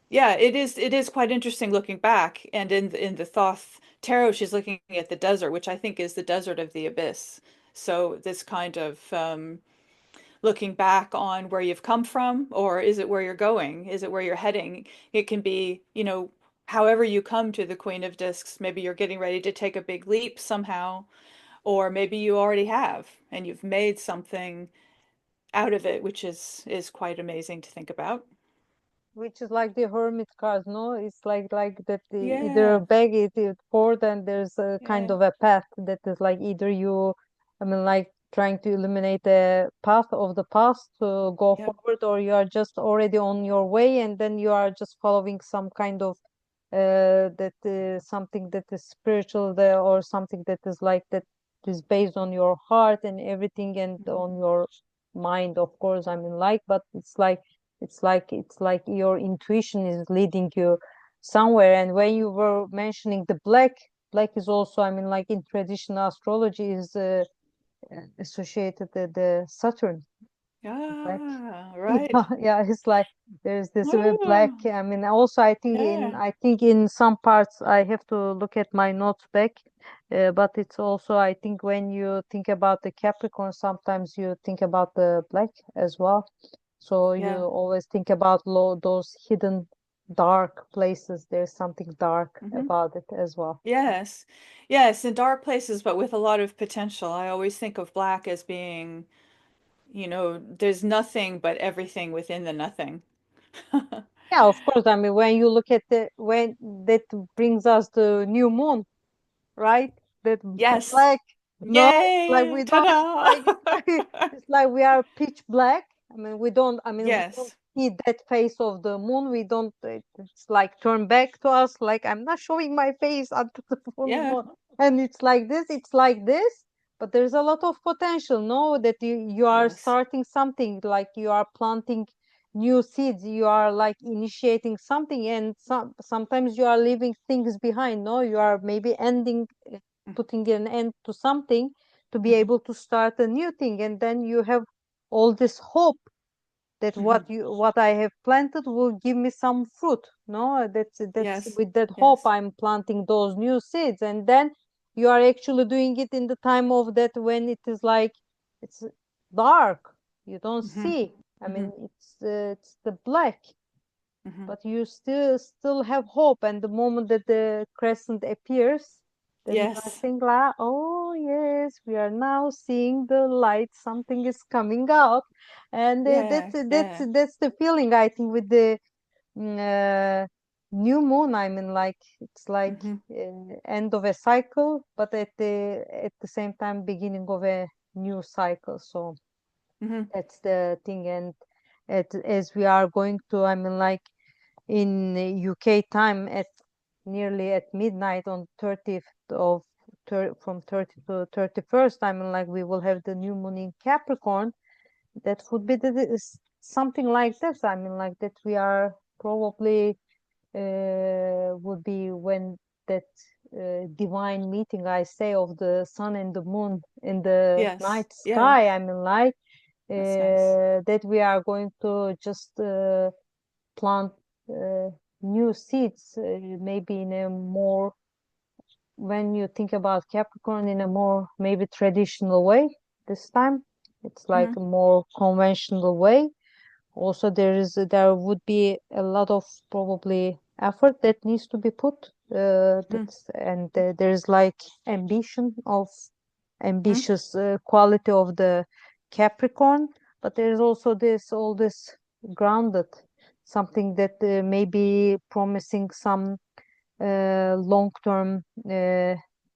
yeah, it is quite interesting looking back. And in the Thoth tarot, she's looking at the desert, which I think is the desert of the abyss. So this kind of looking back on where you've come from, or is it where you're going? Is it where you're heading? It can be, however you come to the Queen of Discs, maybe you're getting ready to take a big leap somehow, or maybe you already have and you've made something out of it, which is quite amazing to think about. Which is like the hermit card, no? It's like that either Yeah, bag it forward and there's a kind yeah, of a path that is like either you, I mean, like trying to eliminate the path of the past to go yep. forward, or you are just already on your way and then you are just following some kind of that something that is spiritual there, or something that is like that is based on your heart and everything and Mhm. on your mind, of course. I mean, like, but it's like your intuition is leading you somewhere. And when you were mentioning the black is also, I mean, like in traditional astrology is associated with the Saturn. Black. Ah, Yeah, right. yeah, it's like there's this black. Oh, I mean, also yeah, I think in some parts I have to look at my notes back, but it's also I think when you think about the Capricorn, sometimes you think about the black as well. So you yeah. always think about those hidden dark places. There's something dark Hmm. about it as well. Yes, yes, in dark places, but with a lot of potential. I always think of black as being, there's nothing but everything within the nothing. Yeah, of course. I mean, when you look at the when that brings us to new moon, right? That Yes. black. No, it's like Yay! we don't Ta-da! like it's like we are pitch black. I mean, we don't. I mean, we don't. Yes. see that face of the moon. We don't, it's like turn back to us, like I'm not showing my face until the full Yeah. moon. And it's like this, it's like this. But there's a lot of potential, no? That you are Yes. starting something, like you are planting new seeds, you are like initiating something, and sometimes you are leaving things behind, no? You are maybe ending, putting an end to something to be Mm-hmm. able to start a new thing, and then you have all this hope that Mm-hmm. what I have planted will give me some fruit. No, that's Yes. with that hope Yes. I'm planting those new seeds, and then you are actually doing it in the time of that when it is like it's dark. You don't Mm-hmm. see. I Mm-hmm. mean, it's the black, Mm-hmm. but you still have hope. And the moment that the crescent appears, then you are Yes. saying, like, oh yes, we are now seeing the light. Something is coming out, and Yeah. Yeah. that's the feeling I think with the mm, uh, new moon. I mean, like it's like Mm-hmm. end of a cycle, but at the same time beginning of a new cycle. So Mm-hmm. that's the thing. And as we are going to, I mean, like in UK time at nearly at midnight on 30th of from 30 to 31st, I mean, like we will have the new moon in Capricorn. That would be something like this. I mean, like that we are probably would be when that divine meeting I say of the sun and the moon in the Yes. night Yeah. sky. I mean, like That's nice. that we are going to just plant uh, new seeds, maybe in a more, when you think about Capricorn, in a more maybe traditional way this time. It's like Mm-hmm. a more conventional way. Also, there would be a lot of probably effort that needs to be put. Mm-hmm. There's like Mm-hmm. ambitious quality of the Capricorn, but there's also this all this grounded, something that may be promising some long-term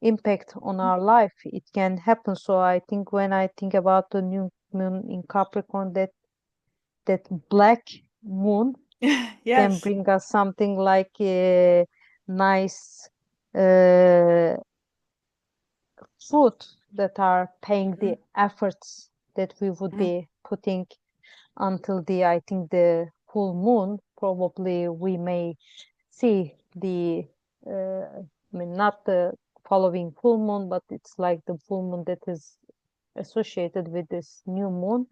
impact on our life. It can happen. So I think when I think about the new moon in Capricorn, that black moon can Yes. bring us something like a nice uh, fruit that are paying Mm-hmm. the efforts that we would Mm-hmm. be putting until the, I think, the full moon. Probably we may see the I mean, not the following full moon, but it's like the full moon that is associated with this new moon.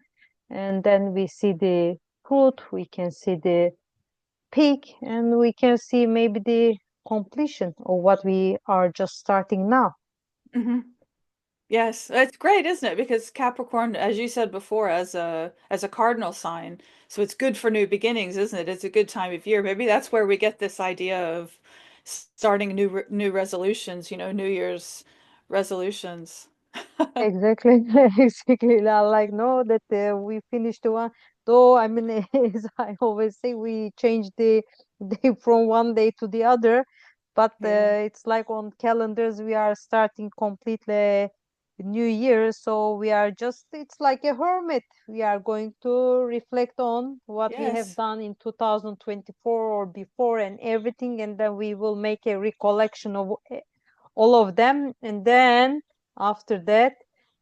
And then we see the fruit, we can see the peak, and we can see maybe the completion of what we are just starting now. Mm-hmm. Yes, it's great, isn't it? Because Capricorn, as you said before, as a cardinal sign, so it's good for new beginnings, isn't it? It's a good time of year. Maybe that's where we get this idea of starting new resolutions, New Year's resolutions. Exactly, exactly. Like, no, that we finished the one. Though, I mean, as I always say, we change the day from one day to the other, but Yeah. it's like on calendars, we are starting completely new year. So we are just, it's like a hermit. We are going to reflect on what we have Yes. done in 2024 or before and everything, and then we will make a recollection of all of them, and then after that,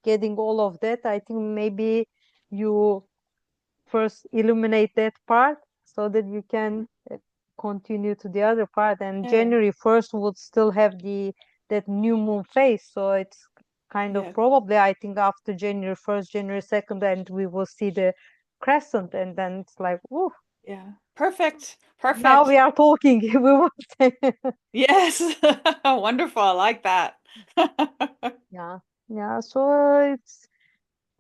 getting all of that, I think maybe you first illuminate that part so that you can continue to the other part. And Yeah. January 1st would still have the that new moon phase, so it's kind of Yeah. probably, I think, after January 1st, January 2nd, and we will see the crescent, and then it's like, ooh, Yeah. Perfect. now we Perfect. are talking. We will say. Yes. Wonderful. I like that. Yeah, yeah, so it's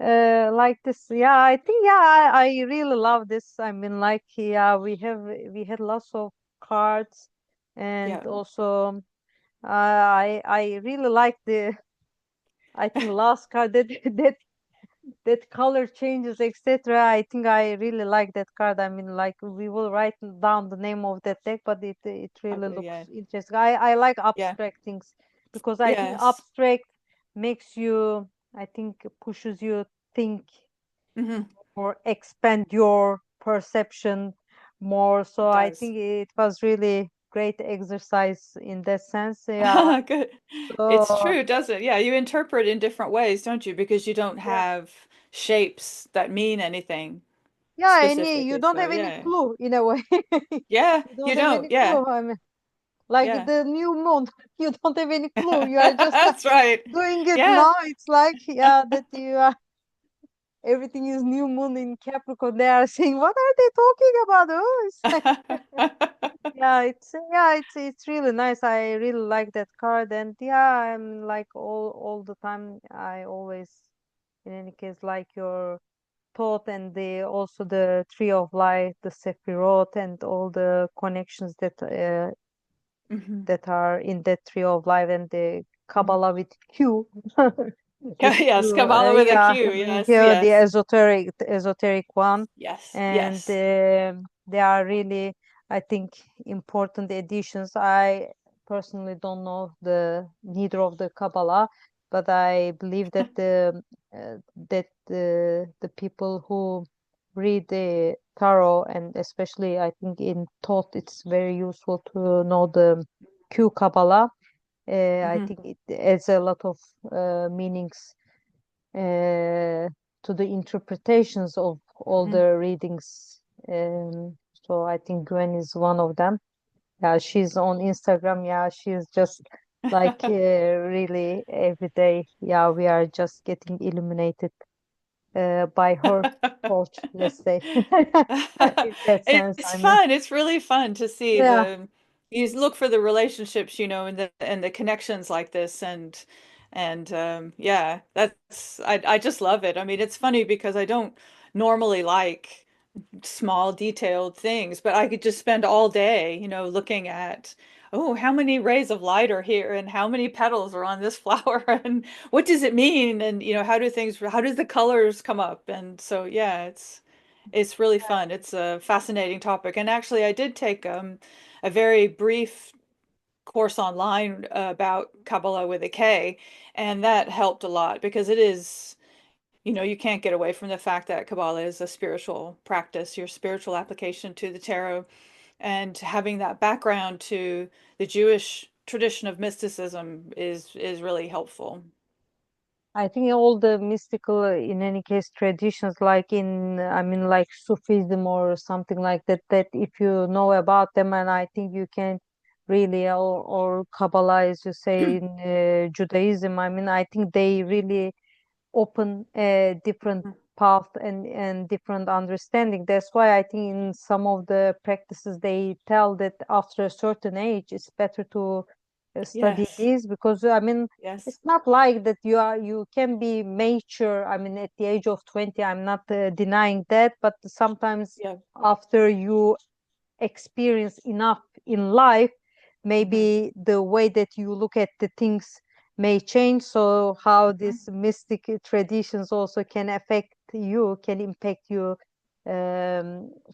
like this. Yeah, I think, yeah, I really love this. I mean, like, yeah, we had lots of cards, and Yeah. also I really like the, I think, last card that that color changes, etc. I think I really like that card. I mean, like, we will write down the name of that deck, but it really Okay, looks yeah. interesting. I like Yeah. abstract things because I think Yes. abstract makes I think pushes you think Hmm. or expand your perception more. So It I does. think it was really great exercise in that sense. Yeah. Good. It's So true, doesn't it? Yeah, you interpret in different ways, don't you? Because you don't yeah. have shapes that mean anything Yeah, you specifically. don't So have any yeah. clue in a way. Yeah, You don't you have don't. any Yeah. clue. I mean, like Yeah. the new moon, you don't have any clue. You are just That's right. doing it Yeah. now. It's like, yeah, that you are, everything is new moon in Capricorn. They are saying, what are they talking about? Oh, it's like, it's really nice. I really like that card, and yeah, I'm like all the time. I always, in any case, like your thought and the also the tree of life, the Sephiroth, and all the connections Hmm. that are in that tree of life, and the Hmm. Kabbalah with Q. With Yes, Q, Kabbalah with a yeah, Q. Yes, yeah, the yes. esoteric one, Yes, and yes. they are really, I think, important additions. I personally don't know the neither of the Kabbalah, but I believe that the people who read the tarot, and especially I think in thought, it's very useful to know the Q Kabbalah. I Hmm. think it adds a lot of meanings to the interpretations of all Hmm. the readings. So I think Gwen is one of them. Yeah, she's on Instagram. Yeah, she's just like really every day. Yeah, we are just getting illuminated by her torch, let's say. In that sense, It's I mean, fun. It's really fun to see yeah. you look for the relationships, and the connections like this and yeah, I just love it. I mean, it's funny because I don't normally like small detailed things, but I could just spend all day, looking at, oh, how many rays of light are here and how many petals are on this flower and what does it mean? And, how does the colors come up? And so, yeah, it's really fun. It's a fascinating topic. And actually, I did take a very brief course online about Kabbalah with a K, and that helped a lot because it is, you can't get away from the fact that Kabbalah is a spiritual practice, your spiritual application to the tarot, and having that background to the Jewish tradition of mysticism is really helpful. I think all the mystical, in any case, traditions, like I mean, like Sufism or something like that, that if you know about them, and I think you can really, or Kabbalah, as you say, in Judaism, I mean, I think they really open a different path and different understanding. That's why I think in some of the practices they tell that after a certain age it's better to study Yes, this, because I mean yes, it's not like that you can be mature. I mean at the age of 20, I'm not denying that, but sometimes yeah. after you experience enough in life, Hmm. maybe the way that you look at the things may change. So how Hmm. these mystic traditions also can affect you, can impact you,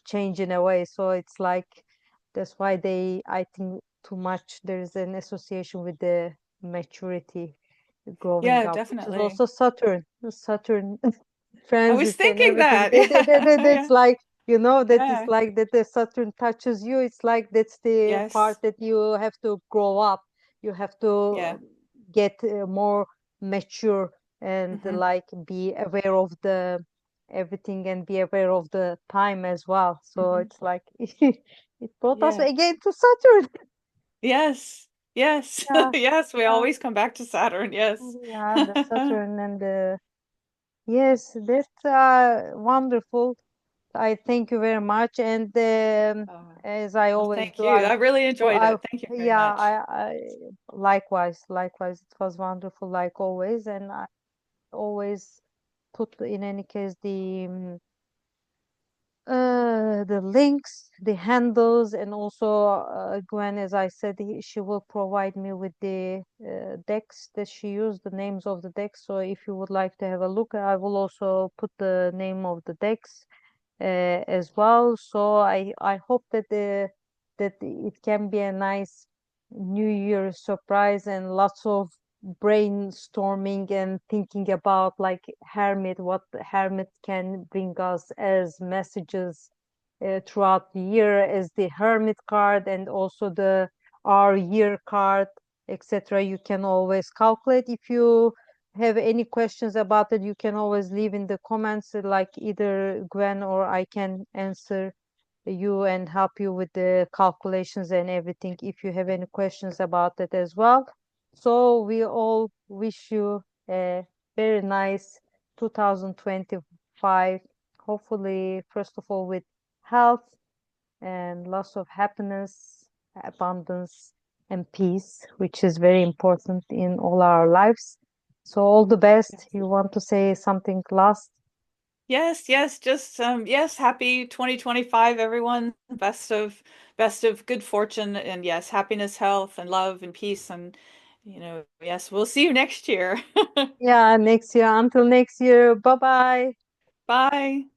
change in a way. So it's like that's why I think too much there is an association with the maturity growing Yeah, up, which is definitely. also Saturn I was transit and thinking everything. that. Yeah, That's yeah, like, that is yeah. like that the Saturn touches you. It's like that's the part Yes. that you have to grow up. You have Yeah. to get more mature and Hmm. like be aware of the everything and be aware of the time as well. So Hmm. it's like it brought us Yeah. again to Saturn. Yes. Yes. Yeah, Yes, we yeah, always come back to Saturn. Yes. yeah. The Saturn and the yes, that's wonderful. I thank you very much. And Oh, as I well, always thank do, you. I really enjoyed I it. Thank you very yeah, much. likewise, it was wonderful, like always. And I always put, in any case, the links, the handles, and also Gwen, as I said, she will provide me with the decks that she used, the names of the decks. So if you would like to have a look, I will also put the name of the decks as well. So I hope that it can be a nice New Year surprise and lots of brainstorming and thinking about like Hermit, what Hermit can bring us as messages throughout the year as the Hermit card and also the our year card, etc. You can always calculate. If you have any questions about it, you can always leave in the comments, like either Gwen or I can answer you and help you with the calculations and everything if you have any questions about it as well. So we all wish you a very nice 2025. Hopefully, first of all, with health and lots of happiness, abundance, and peace, which is very important in all our lives. So all the best. You want to say something last? Yes, yes, just yes, happy 2025 everyone. Best of good fortune and yes, happiness, health and love and peace and yes, we'll see you next year. Yeah, next year. Until next year. Bye bye. Bye.